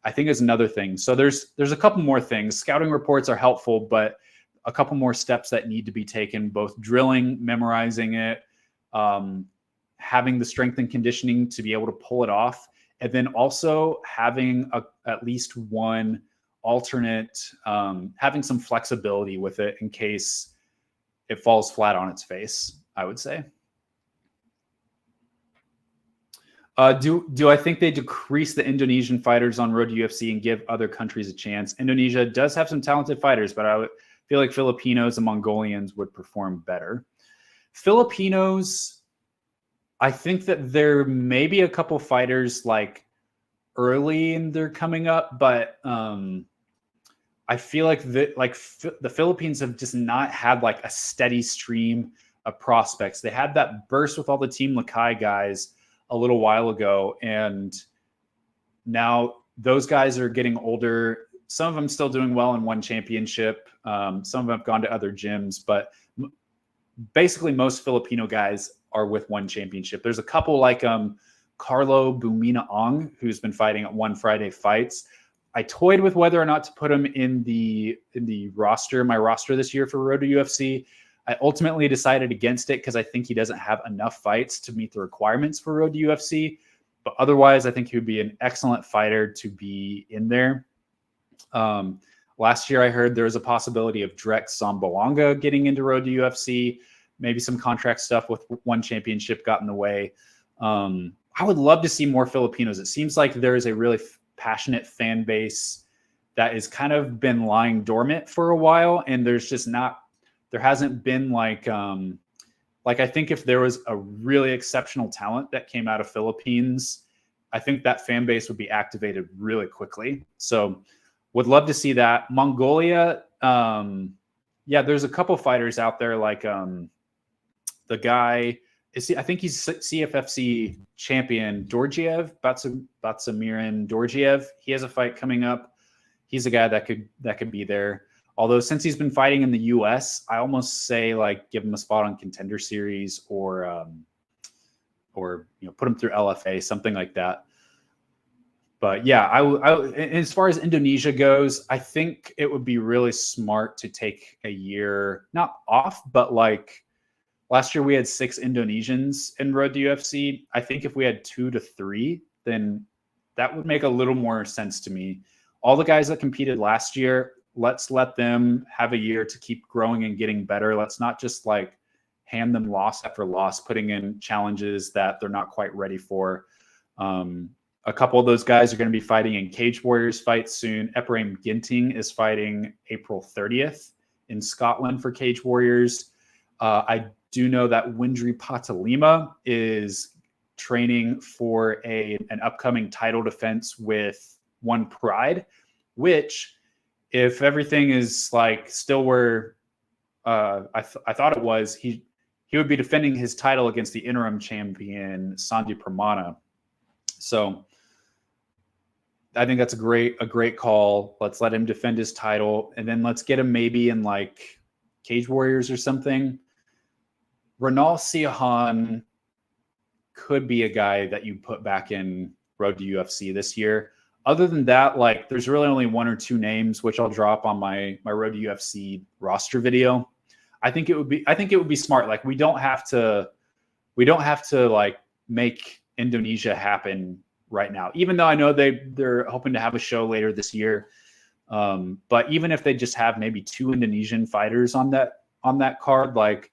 Speaker 1: I think is another thing. So there's a couple more things. Scouting reports are helpful, but a couple more steps that need to be taken, both drilling, memorizing it, having the strength and conditioning to be able to pull it off, and then also having at least one alternate, having some flexibility with it in case it falls flat on its face, I would say. Do I think they decrease the Indonesian fighters on Road to UFC and give other countries a chance? Indonesia does have some talented fighters, but I would feel like Filipinos and Mongolians would perform better. Filipinos, I think that there may be a couple fighters like early in their coming up, but I feel like the Philippines have just not had like a steady stream of prospects. They had that burst with all the Team Lakay guys a little while ago, and now those guys are getting older. Some of them still doing well in one championship. Some of them have gone to other gyms, but basically most Filipino guys are with one championship. There's a couple like Carlo Bumina Ong, who's been fighting at One Friday Fights. I toyed with whether or not to put him in the roster, my roster this year for Road to UFC. I ultimately decided against it because I think he doesn't have enough fights to meet the requirements for Road to UFC. But otherwise, I think he would be an excellent fighter to be in there. Last year, I heard there was a possibility of Drex Zamboanga getting into Road to UFC. Maybe some contract stuff with one championship got in the way. I would love to see more Filipinos. It seems like there is a really passionate fan base that has kind of been lying dormant for a while, and there hasn't been like I think if there was a really exceptional talent that came out of Philippines, I think that fan base would be activated really quickly. So would love to see that. Mongolia, there's a couple fighters out there like the guy, I think he's CFFC champion, Dorjiev, Batsamirin Dorjiev. He has a fight coming up. He's a guy that could be there. Although since he's been fighting in the US, I almost say like give him a spot on Contender Series or put him through LFA, something like that. But yeah, as far as Indonesia goes, I think it would be really smart to take a year, not off, but like last year we had 6 Indonesians in Road to UFC. I think if we had 2 to 3, then that would make a little more sense to me. All the guys that competed last year, let's let them have a year to keep growing and getting better. Let's not just like hand them loss after loss, putting in challenges that they're not quite ready for. A couple of those guys are going to be fighting in Cage Warriors fights soon. Ephraim Ginting is fighting April 30th in Scotland for Cage Warriors. I do know that Windry Patalima is training for an upcoming title defense with One Pride, which, if everything is like still where I thought it was, he would be defending his title against the interim champion Sandy Pramana. So I think that's a great call. Let's let him defend his title, and then let's get him maybe in like Cage Warriors or something. Renal Siahan could be a guy that you put back in Road to UFC this year. Other than that, like there's really only 1 or 2 names, which I'll drop on my Road to UFC roster video. I think it would be smart. Like we don't have to like make Indonesia happen right now, even though I know they're hoping to have a show later this year. But even if they just have maybe 2 Indonesian fighters on that card, like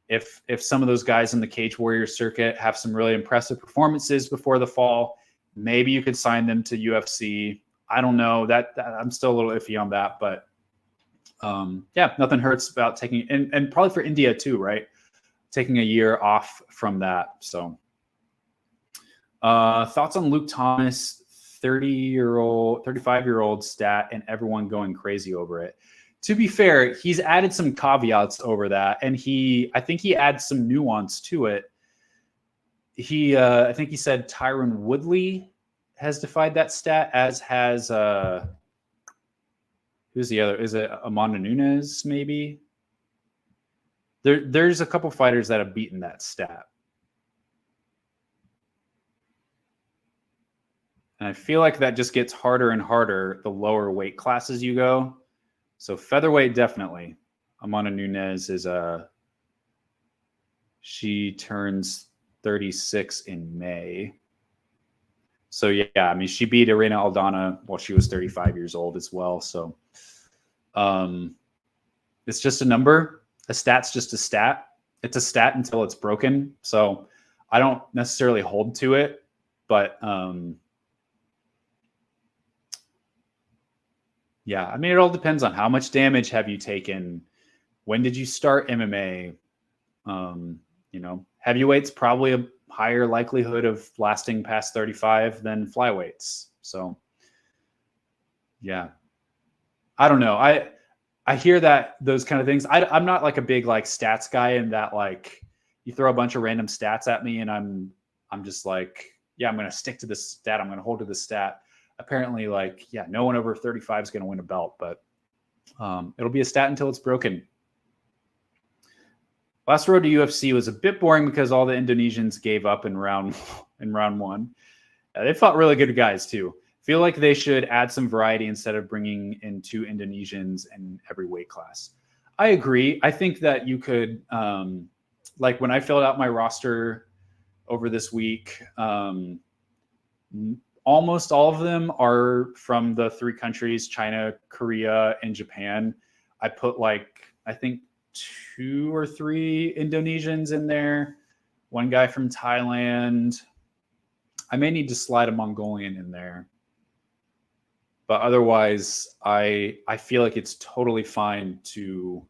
Speaker 1: if some of those guys in the Cage Warrior circuit have some really impressive performances before the fall, maybe you could sign them to UFC I don't know that I'm still a little iffy on that, but yeah, nothing hurts about taking, and probably for India too, right? Taking a year off from that. So thoughts on Luke Thomas, 35-year-old stat, and everyone going crazy over it. To be fair, he's added some caveats over that, and I think he adds some nuance to it. I think he said Tyron Woodley has defied that stat, as has who's the other? Is it Amanda Nunes? Maybe there's a couple fighters that have beaten that stat, and I feel like that just gets harder and harder the lower weight classes you go. So featherweight, definitely. Amanda Nunes is she turns 36 in May. So yeah, I mean, she beat Irene Aldana while she was 35 years old as well. So it's just a number. A stat's just a stat. It's a stat until it's broken. So I don't necessarily hold to it, but yeah, I mean, it all depends on how much damage have you taken. When did you start MMA? You know, heavyweights probably a higher likelihood of lasting past 35 than flyweights. So yeah, I don't know. I hear that, those kind of things. I'm not like a big like stats guy, in that like you throw a bunch of random stats at me and I'm just like, yeah, I'm going to stick to this stat. I'm going to hold to this stat. Apparently, like, yeah, no one over 35 is going to win a belt, but it'll be a stat until it's broken. Last road to UFC was a bit boring because all the Indonesians gave up in round one. They fought really good guys too. Feel like they should add some variety instead of bringing in 2 Indonesians in every weight class. I agree. I think that you could, like when I filled out my roster over this week, almost all of them are from the 3 countries, China, Korea, and Japan. I put like, I think 2 or 3 Indonesians in there, 1 guy from Thailand. I may need to slide a Mongolian in there. But otherwise, I feel like it's totally fine to,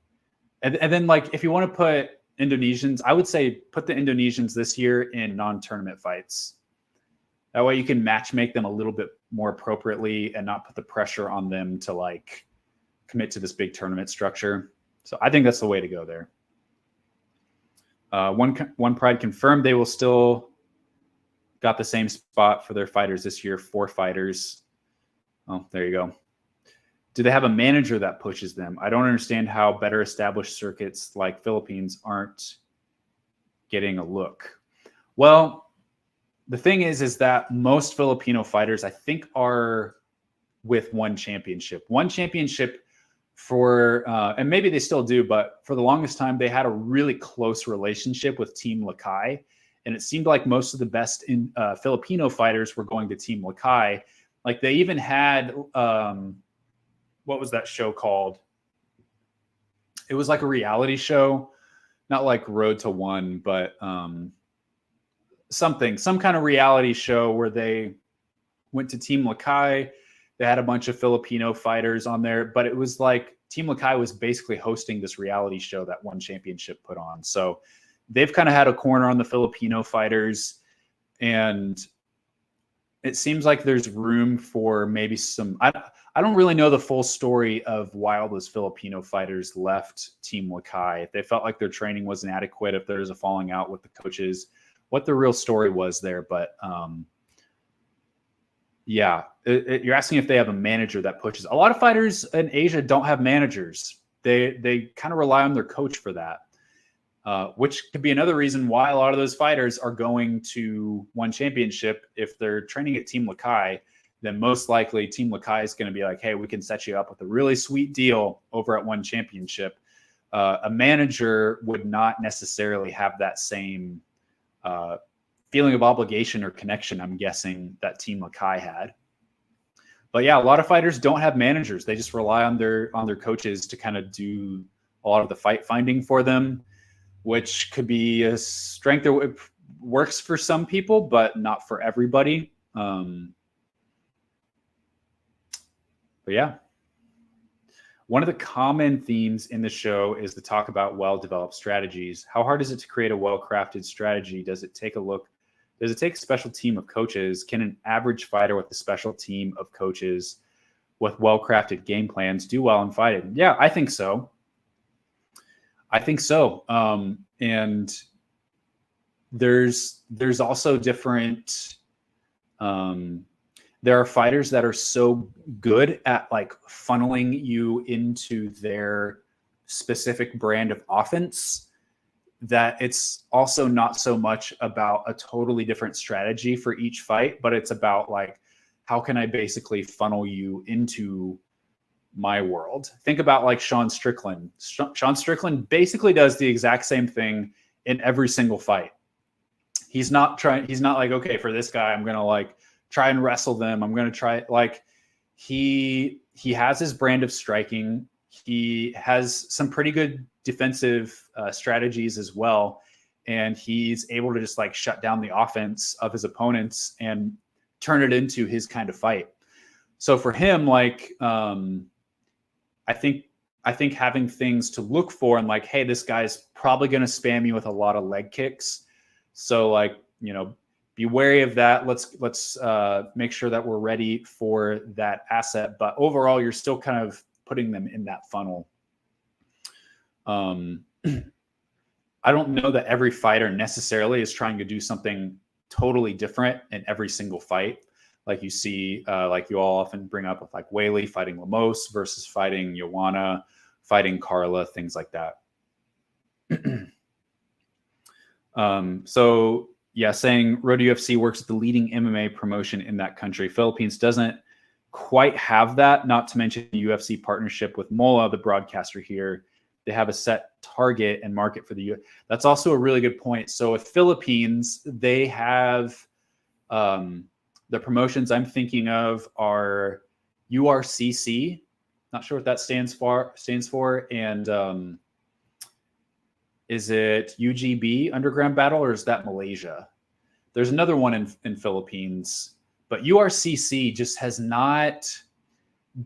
Speaker 1: and then like if you want to put Indonesians, I would say put the Indonesians this year in non-tournament fights. That way you can match make them a little bit more appropriately and not put the pressure on them to like commit to this big tournament structure. So I think that's the way to go there. One Pride confirmed they will still got the same spot for their fighters this year, 4 fighters. Oh, there you go. Do they have a manager that pushes them? I don't understand how better established circuits like Philippines aren't getting a look. Well, the thing is that most Filipino fighters, I think, are with one championship. One championship for, and maybe they still do, but for the longest time, they had a really close relationship with Team Lakay. And it seemed like most of the best Filipino fighters were going to Team Lakay. Like they even had, what was that show called? It was like a reality show, not like Road to One, but some kind of reality show where they went to Team Lakay. They had a bunch of Filipino fighters on there, but it was like Team Lakay was basically hosting this reality show that One Championship put on. So they've kind of had a corner on the Filipino fighters, and it seems like there's room for maybe some. I don't really know the full story of why all those Filipino fighters left Team Lakay. If they felt like their training wasn't adequate, if there's a falling out with the coaches, what the real story was there. But yeah, you're asking if they have a manager that pushes. A lot of fighters in Asia don't have managers. They kind of rely on their coach for that. Which could be another reason why a lot of those fighters are going to One Championship. If they're training at Team Lakay, then most likely Team Lakay is going to be like, hey, we can set you up with a really sweet deal over at One Championship. A manager would not necessarily have that same feeling of obligation or connection, I'm guessing, that Team Lakay had. But yeah, a lot of fighters don't have managers. They just rely on their coaches to kind of do a lot of the fight finding for them, which could be a strength that works for some people, but not for everybody. But yeah. One of the common themes in the show is the talk about well-developed strategies. How hard is it to create a well-crafted strategy? Does it take a special team of coaches? Can an average fighter with a special team of coaches with well-crafted game plans do well in fighting? Yeah, I think so. And there's also different, there are fighters that are so good at like funneling you into their specific brand of offense that it's also not so much about a totally different strategy for each fight, but it's about like, how can I basically funnel you into my world? Think about like Sean Strickland. Sean Strickland basically does the exact same thing in every single fight. He's not like, okay, for this guy, I'm going to like try and wrestle them. I'm going to try, like, he has his brand of striking. He has some pretty good defensive strategies as well. And he's able to just like shut down the offense of his opponents and turn it into his kind of fight. So for him, like, I think having things to look for and like, hey, this guy's probably going to spam you with a lot of leg kicks. So like, you know, be wary of that. Let's make sure that we're ready for that asset. But overall, you're still kind of putting them in that funnel. I don't know that every fighter necessarily is trying to do something totally different in every single fight. Like you see, like you all often bring up with like Whaley fighting Lemos versus fighting Joanna, fighting Carla, things like that. So yeah, saying Road UFC works with the leading MMA promotion in that country. Philippines doesn't quite have that, not to mention the UFC partnership with Mola, the broadcaster here. They have a set target and market for the U. That's also a really good point. So with Philippines, they have the promotions I'm thinking of are URCC. Not sure what that stands for. And is it UGB, Underground Battle, or is that Malaysia? There's another one in Philippines, but URCC just has not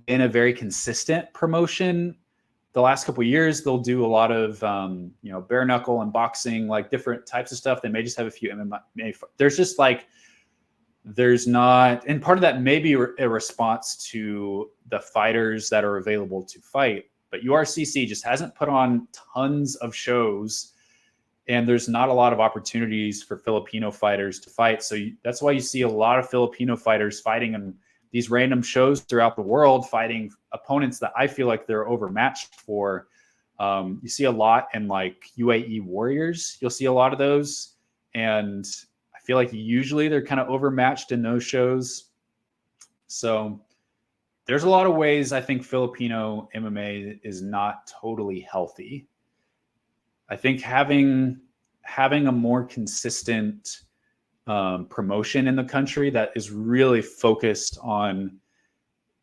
Speaker 1: been a very consistent promotion. The last couple of years, they'll do a lot of, bare knuckle and boxing, like different types of stuff. They may just have a few MMA. There's just like, there's not, and part of that may be a response to the fighters that are available to fight. But URCC just hasn't put on tons of shows, and there's not a lot of opportunities for Filipino fighters to fight. So that's why you see a lot of Filipino fighters fighting in these random shows throughout the world, fighting opponents that I feel like they're overmatched for. You see a lot in like UAE Warriors. You'll see a lot of those. And I feel like usually they're kind of overmatched in those shows. So there's a lot of ways I think Filipino MMA is not totally healthy. I think having a more consistent promotion in the country that is really focused on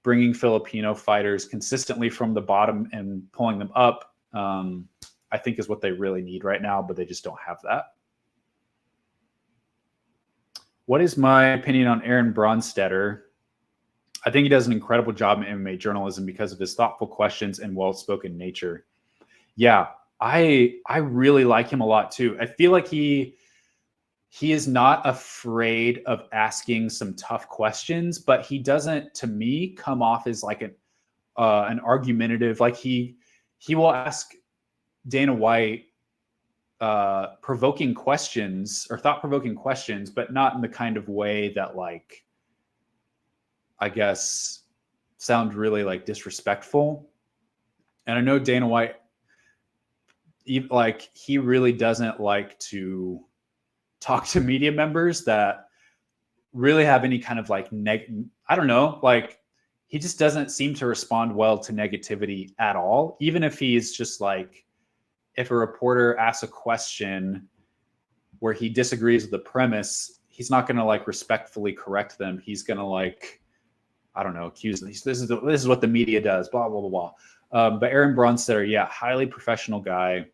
Speaker 1: bringing Filipino fighters consistently from the bottom and pulling them up, I think is what they really need right now, but they just don't have that. What is my opinion on Aaron Bronstetter? I think he does an incredible job in MMA journalism because of his thoughtful questions and well-spoken nature. Yeah, I really like him a lot too. I feel like he is not afraid of asking some tough questions, but he doesn't, to me, come off as like an argumentative. Like he will ask Dana White provoking questions or thought-provoking questions, but not in the kind of way that, like, I guess, sound really like disrespectful. And I know Dana White, he really doesn't like to talk to media members that really have any kind of like I don't know, like he just doesn't seem to respond well to negativity at all. Even if he's just like, if a reporter asks a question where he disagrees with the premise, he's not going to like respectfully correct them. He's going to like, I don't know, accuse them. This is what the media does, blah, blah, blah, blah. But Aaron Bronstetter, yeah, highly professional guy.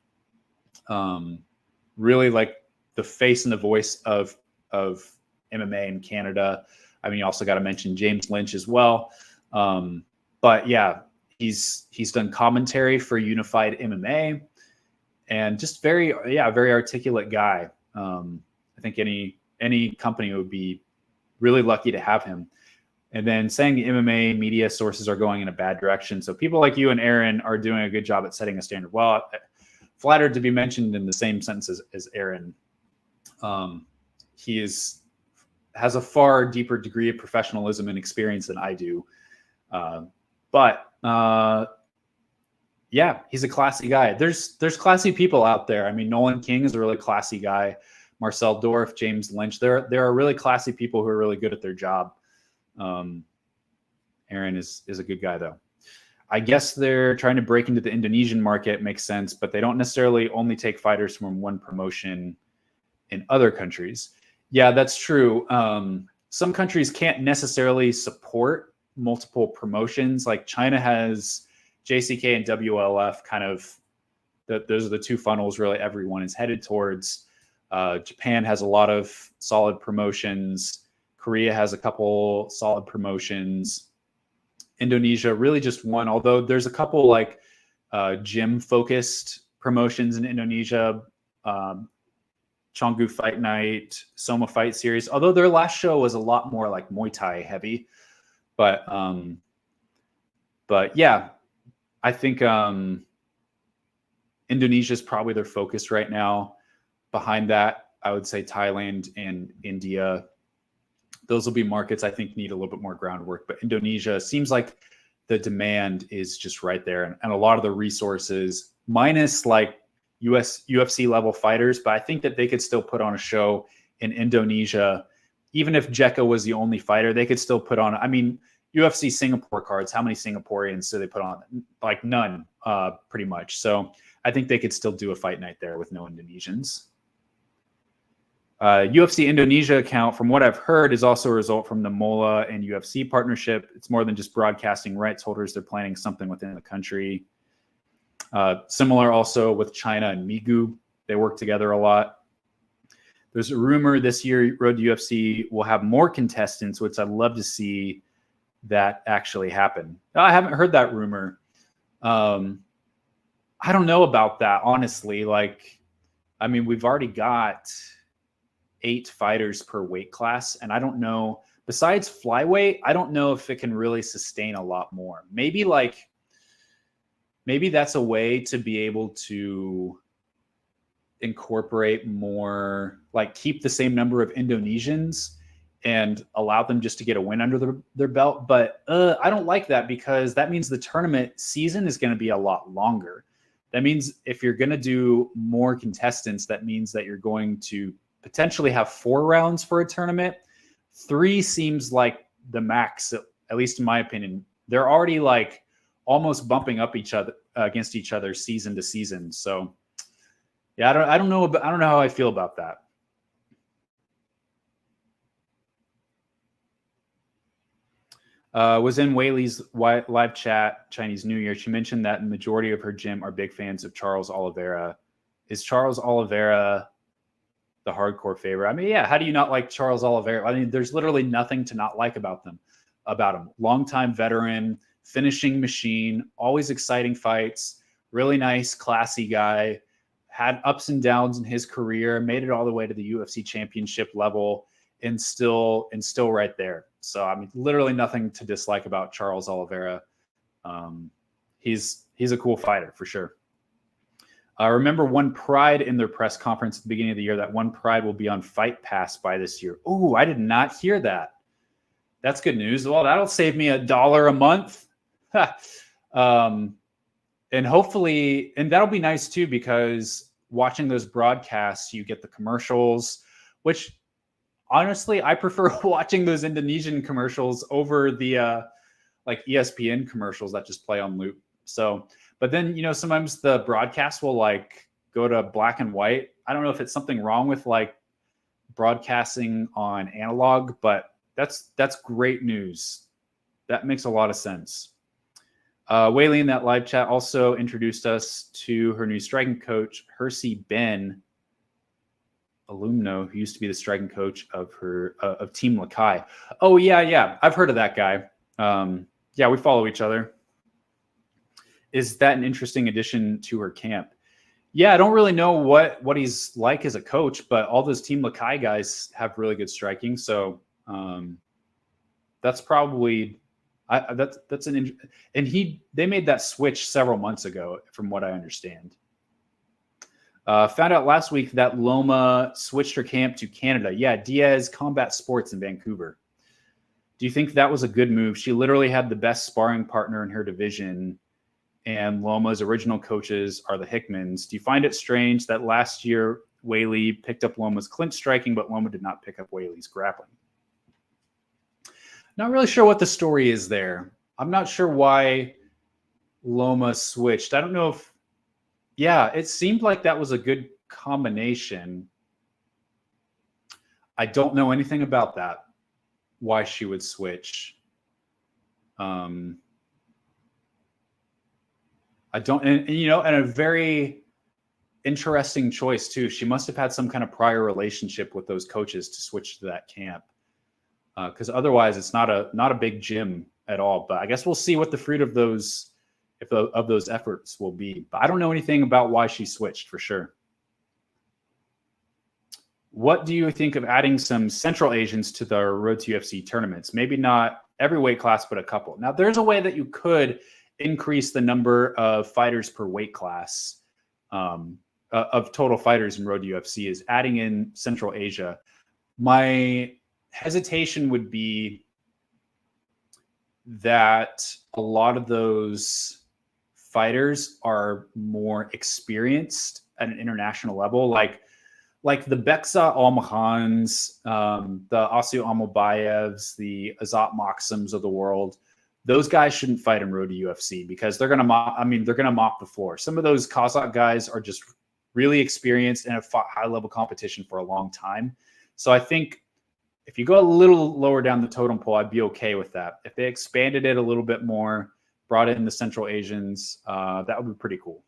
Speaker 1: Really like the face and the voice of MMA in Canada. I mean, you also got to mention James Lynch as well. But yeah, he's done commentary for Unified MMA, and just very articulate guy. I think any company would be really lucky to have him. And then saying the MMA media sources are going in a bad direction. So people like you and Aaron are doing a good job at setting a standard. Well, flattered to be mentioned in the same sentence as Aaron. He has a far deeper degree of professionalism and experience than I do. Yeah, he's a classy guy. There's classy people out there. I mean, Nolan King is a really classy guy. Marcel Dorff, James Lynch. There are really classy people who are really good at their job. Aaron is a good guy, though. I guess they're trying to break into the Indonesian market. Makes sense, but they don't necessarily only take fighters from one promotion in other countries. Yeah, that's true. Some countries can't necessarily support multiple promotions. Like China has JCK and WLF kind of, those are the two funnels really everyone is headed towards. Japan has a lot of solid promotions. Korea has a couple solid promotions. Indonesia really just one, although there's a couple like gym-focused promotions in Indonesia. Chonggu Fight Night, Soma Fight Series, although their last show was a lot more like Muay Thai heavy. But yeah, I think Indonesia is probably their focus right now. Behind that, I would say Thailand and India. Those will be markets I think need a little bit more groundwork. But Indonesia seems like the demand is just right there. And a lot of the resources, minus like UFC level fighters, but I think that they could still put on a show in Indonesia. Even if Jekka was the only fighter, they could still put on, I mean, UFC Singapore cards, how many Singaporeans do they put on? Like none, pretty much. So I think they could still do a fight night there with no Indonesians. UFC Indonesia account, from what I've heard, is also a result from the MOLA and UFC partnership. It's more than just broadcasting rights holders. They're planning something within the country. Similar also with China and Migu. They work together a lot. There's a rumor this year Road to UFC will have more contestants, which I'd love to see that actually happen. I haven't heard that rumor. I don't know about that, honestly. Like, I mean, we've already got 8 fighters per weight class, and I don't know, besides flyweight, I don't know if it can really sustain a lot more. Maybe that's a way to be able to incorporate more, like keep the same number of Indonesians and allow them just to get a win under their belt. But I don't like that, because that means the tournament season is going to be a lot longer. That means if you're going to do more contestants, that means that you're going to potentially have 4 rounds for a tournament. 3 seems like the max, at least in my opinion. They're already like almost bumping up against each other season to season. So yeah, I don't know how I feel about that. Was in Whaley's live chat Chinese New Year. She mentioned that the majority of her gym are big fans of Charles Oliveira. Is Charles Oliveira the hardcore favorite? I mean, yeah, how do you not like Charles Oliveira? I mean, there's literally nothing to not like about him. Longtime veteran, finishing machine, always exciting fights, really nice, classy guy, had ups and downs in his career, made it all the way to the UFC championship level, and still right there. So, I mean, literally nothing to dislike about Charles Oliveira. He's a cool fighter for sure. Remember One Pride in their press conference at the beginning of the year, that One Pride will be on Fight Pass by this year. Oh, I did not hear that. That's good news. Well, that'll save me $1 a month. And hopefully, and that'll be nice too, because watching those broadcasts, you get the commercials, which honestly, I prefer watching those Indonesian commercials over the like ESPN commercials that just play on loop. So, but then, you know, sometimes the broadcast will like go to black and white. I don't know if it's something wrong with like broadcasting on analog, but that's great news. That makes a lot of sense. Whaley in that live chat also introduced us to her new striking coach, Hersey Ben Alumno, who used to be the striking coach of Team Lakai. Oh yeah, I've heard of that guy. Yeah, we follow each other. Is that an interesting addition to her camp? Yeah, I don't really know what he's like as a coach, but all those Team Lakai guys have really good striking. So that's probably that's an and they made that switch several months ago, from what I understand. Found out last week that Loma switched her camp to Canada. Yeah, Diaz Combat Sports in Vancouver. Do you think that was a good move? She literally had the best sparring partner in her division, and Loma's original coaches are the Hickmans. Do you find it strange that last year Whaley picked up Loma's clinch striking, but Loma did not pick up Whaley's grappling? Not really sure what the story is there. I'm not sure why Loma switched. I don't know if, yeah, it seemed like that was a good combination. I don't know anything about that, why she would switch. I don't, and a very interesting choice too. She must have had some kind of prior relationship with those coaches to switch to that camp. Because otherwise it's not a big gym at all. But I guess we'll see what the fruit of those efforts will be. But I don't know anything about why she switched for sure. What do you think of adding some Central Asians to the Road to UFC tournaments? Maybe not every weight class, but a couple. Now, there's a way that you could increase the number of fighters per weight class of total fighters in Road to UFC is adding in Central Asia. My hesitation would be that a lot of those fighters are more experienced at an international level, like the Beksa Almahans, the Asio Amobayevs, the Azat Maxims of the world. Those guys shouldn't fight in Road to UFC because they're gonna mop the floor. Some of those Kazakh guys are just really experienced and have fought high level competition for a long time. So I think if you go a little lower down the totem pole, I'd be okay with that. If they expanded it a little bit more, brought in the Central Asians, that would be pretty cool,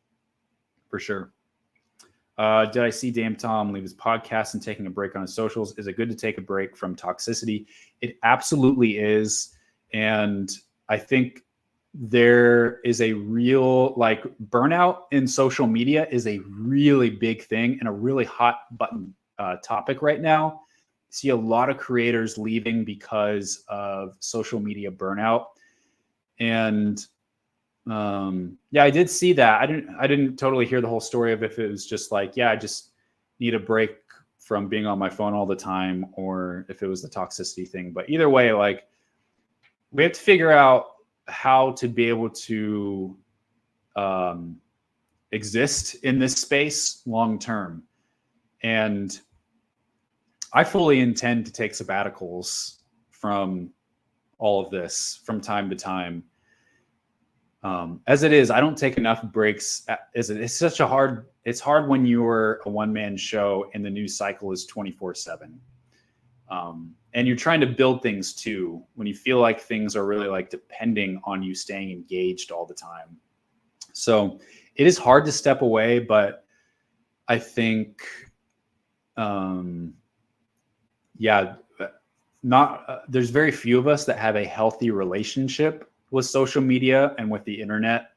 Speaker 1: for sure. Did I see Dame Tom leave his podcast and taking a break on his socials? Is it good to take a break from toxicity? It absolutely is. And I think there is a real, burnout in social media is a really big thing and a really hot button topic right now. See a lot of creators leaving because of social media burnout. And I did see that. I didn't totally hear the whole story of if it was just like, I just need a break from being on my phone all the time, or if it was the toxicity thing. But either way, we have to figure out how to be able to exist in this space long term. And I fully intend to take sabbaticals from all of this from time to time. As it is, I don't take enough breaks. It's hard when you're a one-man show and the news cycle is 24/7. And you're trying to build things too, when you feel like things are really depending on you staying engaged all the time. So it is hard to step away, but I think, there's very few of us that have a healthy relationship with social media and with the internet.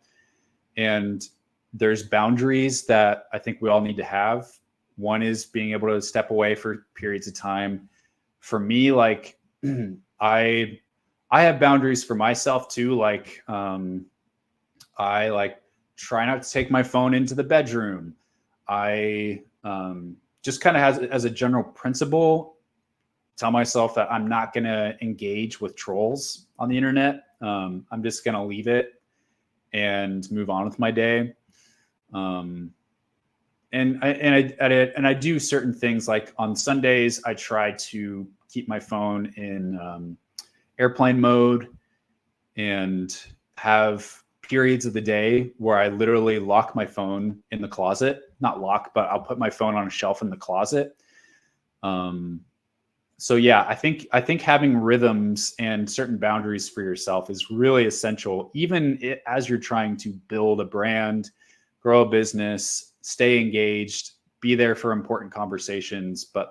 Speaker 1: And there's boundaries that I think we all need to have. One is being able to step away for periods of time. For me, I have boundaries for myself too. I try not to take my phone into the bedroom. I just kind of as a general principle, tell myself that I'm not going to engage with trolls on the internet. I'm just going to leave it and move on with my day. And I do certain things, like on Sundays, I try to keep my phone in airplane mode and have periods of the day where I literally lock my phone in the closet. Not lock, but I'll put my phone on a shelf in the closet. So I think having rhythms and certain boundaries for yourself is really essential, even as you're trying to build a brand, grow a business, stay engaged, be there for important conversations. But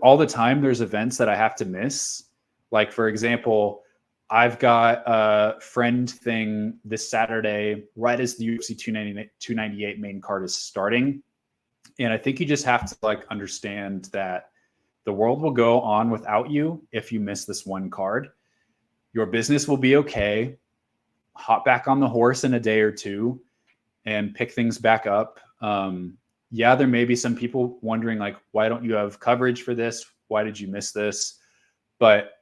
Speaker 1: all the time there's events that I have to miss. Like, for example, I've got a friend thing this Saturday, right as the UFC 298 main card is starting. And I think you just have to like understand that the world will go on without you if you miss this one card. Your business will be okay. Hop back on the horse in a day or two and pick things back up. Yeah, there may be some people wondering like, why don't you have coverage for this? Why did you miss this? But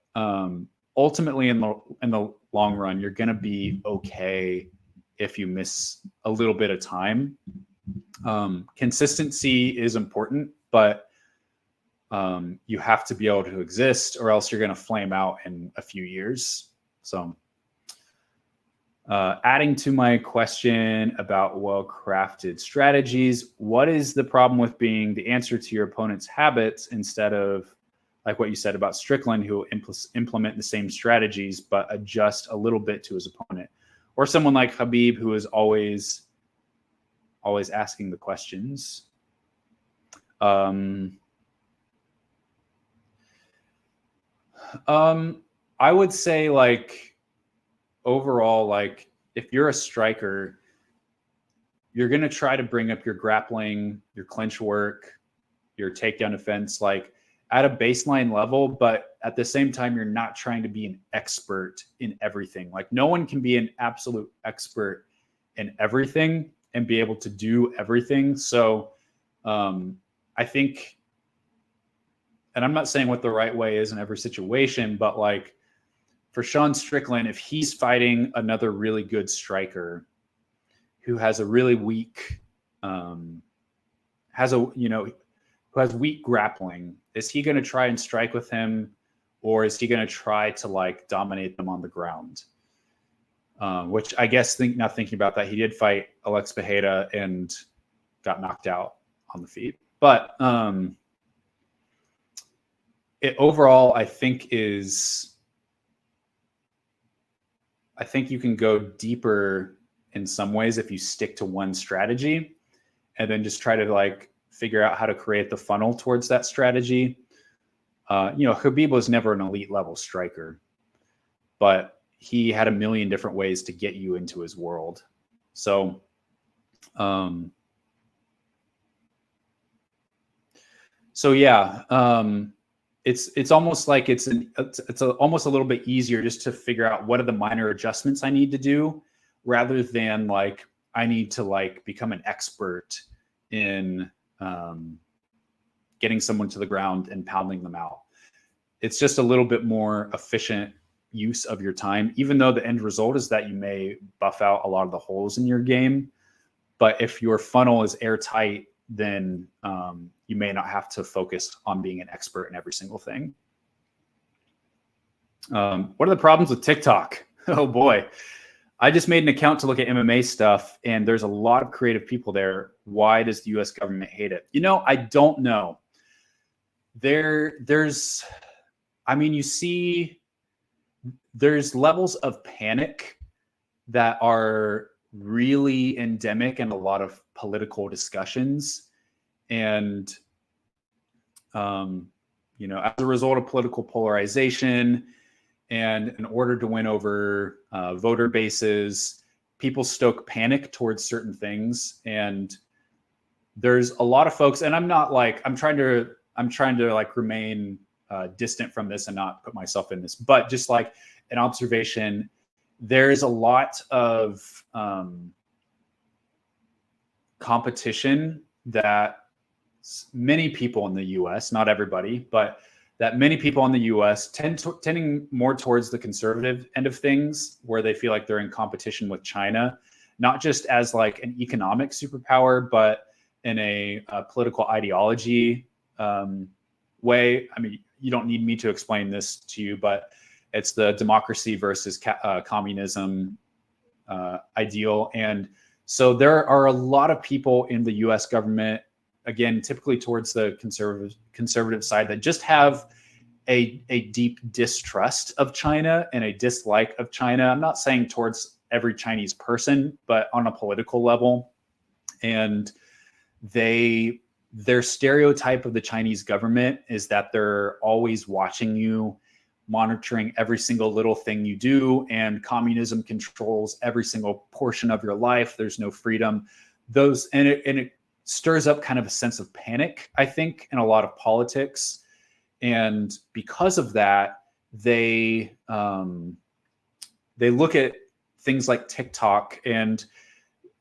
Speaker 1: ultimately, in the long run, you're going to be okay if you miss a little bit of time. Consistency is important, but you have to be able to exist, or else you're going to flame out in a few years. So, adding to my question about well-crafted strategies, what is the problem with being the answer to your opponent's habits instead of like what you said about Strickland, who implement the same strategies but adjust a little bit to his opponent, or someone like Khabib, who is always asking the questions? I would say like overall, like if you're a striker, you're going to try to bring up your grappling, your clinch work, your takedown defense, like at a baseline level, but at the same time, you're not trying to be an expert in everything. Like no one can be an absolute expert in everything and be able to do everything. So I think, and I'm not saying what the right way is in every situation, but like for Sean Strickland, if he's fighting another really good striker who has a really weak, who has weak grappling, is he going to try and strike with him, or is he going to try to like dominate them on the ground? Which I guess not thinking about that, he did fight Alex Pereira and got knocked out on the feet. But overall, I think you can go deeper in some ways if you stick to one strategy and then just try to like figure out how to create the funnel towards that strategy. Khabib was never an elite level striker, but he had a million different ways to get you into his world. So, it's almost like it's almost a little bit easier just to figure out what are the minor adjustments I need to do, rather than like I need to like become an expert in getting someone to the ground and pounding them out. It's just a little bit more efficient use of your time, even though the end result is that you may buff out a lot of the holes in your game. But if your funnel is airtight, then you may not have to focus on being an expert in every single thing. What are the problems with TikTok? Oh boy. I just made an account to look at MMA stuff, and there's a lot of creative people there. Why does the US government hate it? I don't know. There's levels of panic that are really endemic in a lot of political discussions. And, as a result of political polarization and in order to win over voter bases, people stoke panic towards certain things. And there's a lot of folks, and I'm trying to like remain distant from this and not put myself in this, but just like an observation, there's a lot of competition that many people in the US, not everybody, but that many people in the US tending more towards the conservative end of things, where they feel like they're in competition with China, not just as like an economic superpower, but in a political ideology way. I mean, you don't need me to explain this to you, but it's the democracy versus communism ideal. And so there are a lot of people in the US government, again, typically towards the conservative side, that just have a deep distrust of China and a dislike of China. I'm not saying towards every Chinese person, but on a political level. And their stereotype of the Chinese government is that they're always watching you, monitoring every single little thing you do, and communism controls every single portion of your life. There's no freedom. And it stirs up kind of a sense of panic, I think, in a lot of politics. And because of that, they look at things like TikTok, and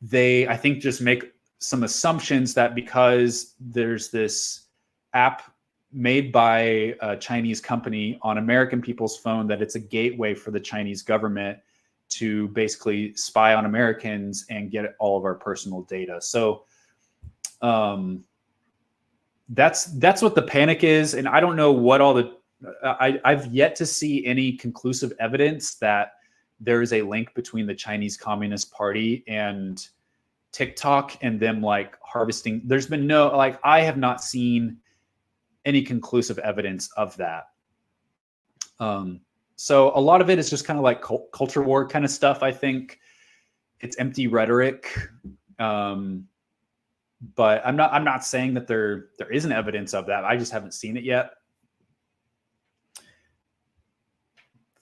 Speaker 1: they, I think, just make some assumptions that because there's this app made by a Chinese company on American people's phone, that it's a gateway for the Chinese government to basically spy on Americans and get all of our personal data. So that's what the panic is. And I don't know what all the, I've yet to see any conclusive evidence that there is a link between the Chinese Communist Party and TikTok and them like harvesting. There's been no, like, I have not seen any conclusive evidence of that. So a lot of it is just kind of like culture war kind of stuff. I think it's empty rhetoric. But I'm not saying that there isn't evidence of that. I just haven't seen it yet.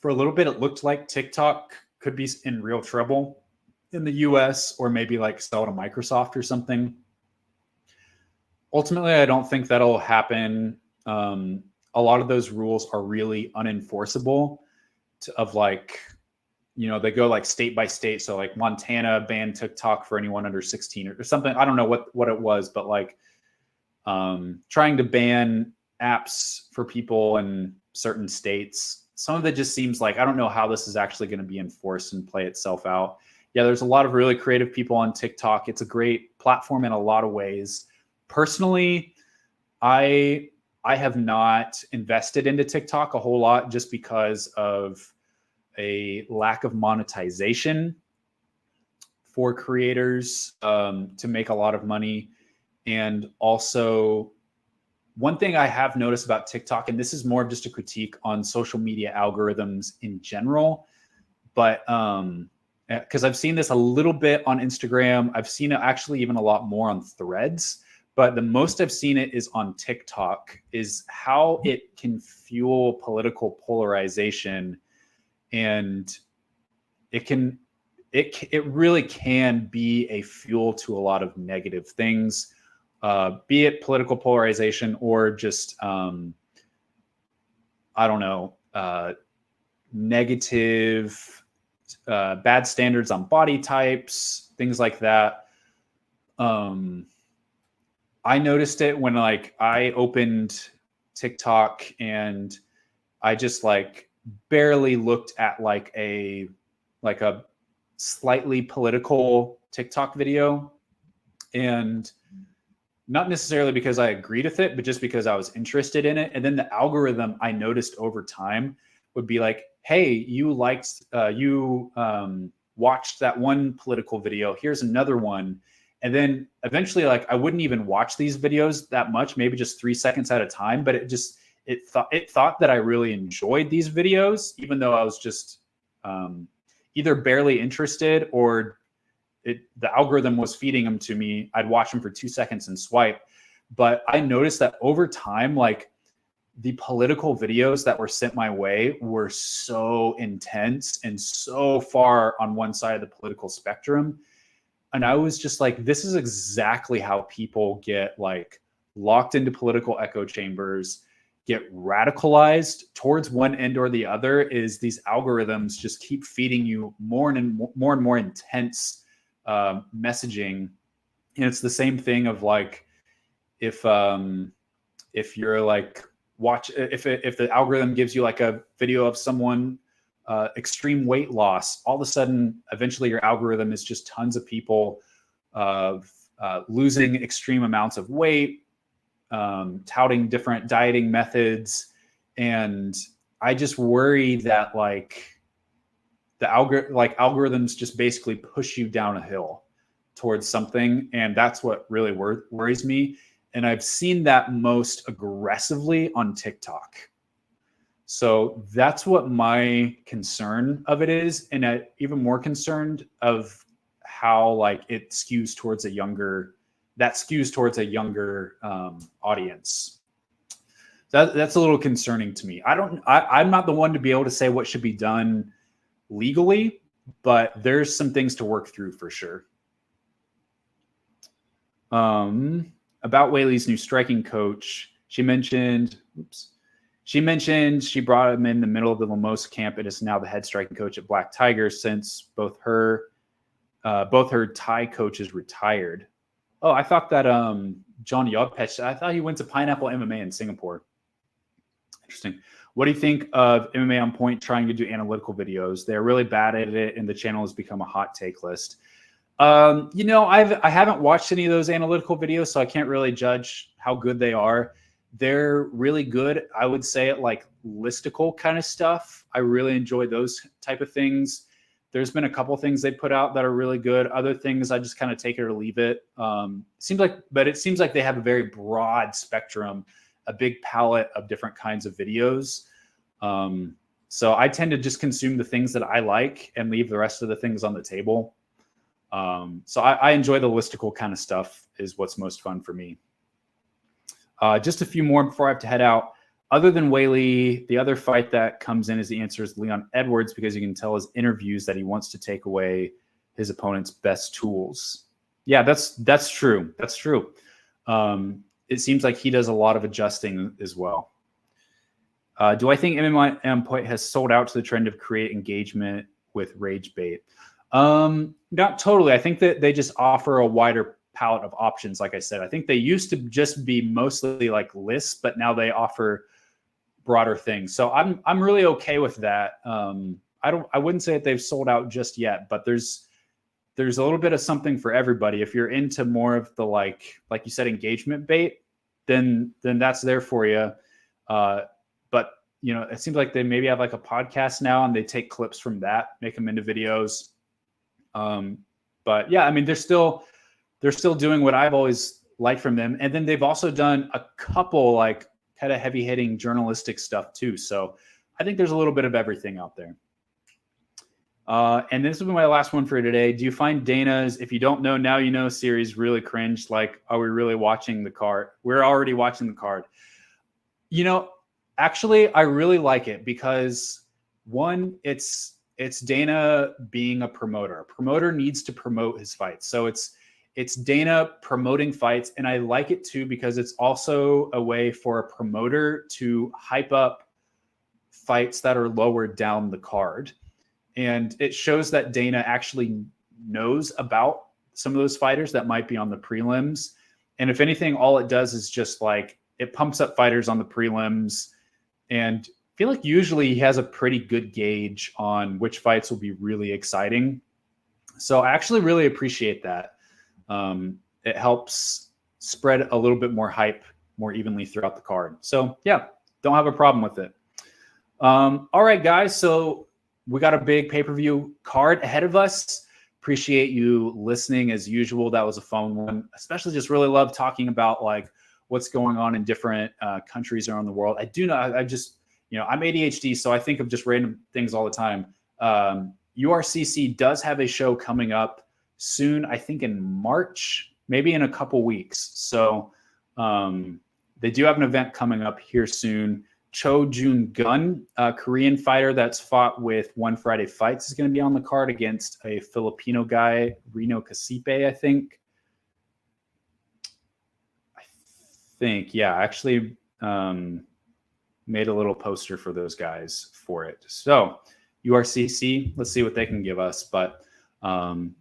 Speaker 1: For a little bit, it looked like TikTok could be in real trouble in the US, or maybe like sell to Microsoft or something. Ultimately, I don't think that'll happen. A lot of those rules are really unenforceable of like, you know, they go like state by state. So like Montana banned TikTok for anyone under 16 or something. I don't know what it was, but like trying to ban apps for people in certain states. Some of it just seems like, I don't know how this is actually going to be enforced and play itself out. Yeah, there's a lot of really creative people on TikTok. It's a great platform in a lot of ways. Personally, I have not invested into TikTok a whole lot just because of a lack of monetization for creators to make a lot of money. And also, one thing I have noticed about TikTok, and this is more of just a critique on social media algorithms in general, but because I've seen this a little bit on Instagram, I've seen it actually even a lot more on Threads, but the most I've seen it is on TikTok, is how it can fuel political polarization. And it really can be a fuel to a lot of negative things, be it political polarization or just, I don't know, negative, bad standards on body types, things like that. I noticed it when like I opened TikTok and I just like barely looked at like a slightly political TikTok video, and not necessarily because I agreed with it, but just because I was interested in it. And then the algorithm, I noticed over time, would be like, hey, you liked, watched that one political video. Here's another one. And then eventually, like, I wouldn't even watch these videos that much, maybe just 3 seconds at a time. But it thought that I really enjoyed these videos, even though I was just either barely interested, or the algorithm was feeding them to me. I'd watch them for 2 seconds and swipe. But I noticed that over time, like, the political videos that were sent my way were so intense and so far on one side of the political spectrum. And I was just like, this is exactly how people get like locked into political echo chambers, get radicalized towards one end or the other, is these algorithms just keep feeding you more and more intense messaging. And it's the same thing of like, if you're like, if the algorithm gives you like a video of someone extreme weight loss, all of a sudden, eventually your algorithm is just tons of people losing extreme amounts of weight, touting different dieting methods. And I just worry that like algorithms just basically push you down a hill towards something. And that's what really worries me. And I've seen that most aggressively on TikTok. So that's what my concern of it is. And I'm even more concerned of how like it skews towards a younger audience. That's a little concerning to me. I'm not the one to be able to say what should be done legally, but there's some things to work through for sure. About Weili's new striking coach, she mentioned she brought him in the middle of the Lemos camp and is now the head striking coach at Black Tiger since both her Thai coaches retired. Oh, I thought that John Yodpech, I thought he went to Pineapple MMA in Singapore. Interesting. What do you think of MMA On Point trying to do analytical videos? They're really bad at it, and the channel has become a hot take list. I haven't watched any of those analytical videos, so I can't really judge how good they are. They're really good, I would say, at like listicle kind of stuff. I really enjoy those type of things. There's been a couple things they put out that are really good. Other things I just kind of take it or leave it. It seems like they have a very broad spectrum, a big palette of different kinds of videos. So I tend to just consume the things that I like and leave the rest of the things on the table. So I enjoy the listicle kind of stuff is what's most fun for me. Just a few more before I have to head out. Other than Weili, the other fight that comes in as the answer is Leon Edwards, because you can tell his interviews that he wants to take away his opponent's best tools. Yeah, that's true. That's true. It seems like he does a lot of adjusting as well. Do I think MMA On Point has sold out to the trend of create engagement with rage bait? Not totally. I think that they just offer a wider palette of options. Like I said, I think they used to just be mostly like lists, but now they offer broader things. So I'm really okay with that. I wouldn't say that they've sold out just yet, but there's a little bit of something for everybody. If you're into more of the like you said, engagement bait, then that's there for you. But it seems like they maybe have like a podcast now and they take clips from that, make them into videos. But yeah, I mean, they're still doing what I've always liked from them. And then they've also done a couple like kind of heavy hitting journalistic stuff too. So I think there's a little bit of everything out there. And this will be my last one for today. Do you find Dana's If You Don't Know, Now You Know series really cringe? Like, are we really watching the card? We're already watching the card. Actually, I really like it because one, it's Dana being a promoter. A promoter needs to promote his fights. So it's Dana promoting fights. And I like it too, because it's also a way for a promoter to hype up fights that are lower down the card. And it shows that Dana actually knows about some of those fighters that might be on the prelims. And if anything, all it does is just like, it pumps up fighters on the prelims. And I feel like usually he has a pretty good gauge on which fights will be really exciting. So I actually really appreciate that. It helps spread a little bit more hype more evenly throughout the card. So yeah, don't have a problem with it. All right, guys. So we got a big pay-per-view card ahead of us. Appreciate you listening as usual. That was a fun one. Especially just really love talking about like what's going on in different countries around the world. I do know, I'm ADHD, so I think of just random things all the time. URCC does have a show coming up soon, I think in March, maybe in a couple weeks. So they do have an event coming up here soon. Cho Jun Gun, a Korean fighter that's fought with One Friday Fights, is going to be on the card against a Filipino guy, Reno Casipe, I think. Yeah, actually made a little poster for those guys for it. So URCC, let's see what they can give us. But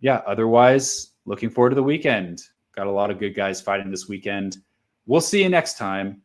Speaker 1: yeah, otherwise, looking forward to the weekend. Got a lot of good guys fighting this weekend. We'll see you next time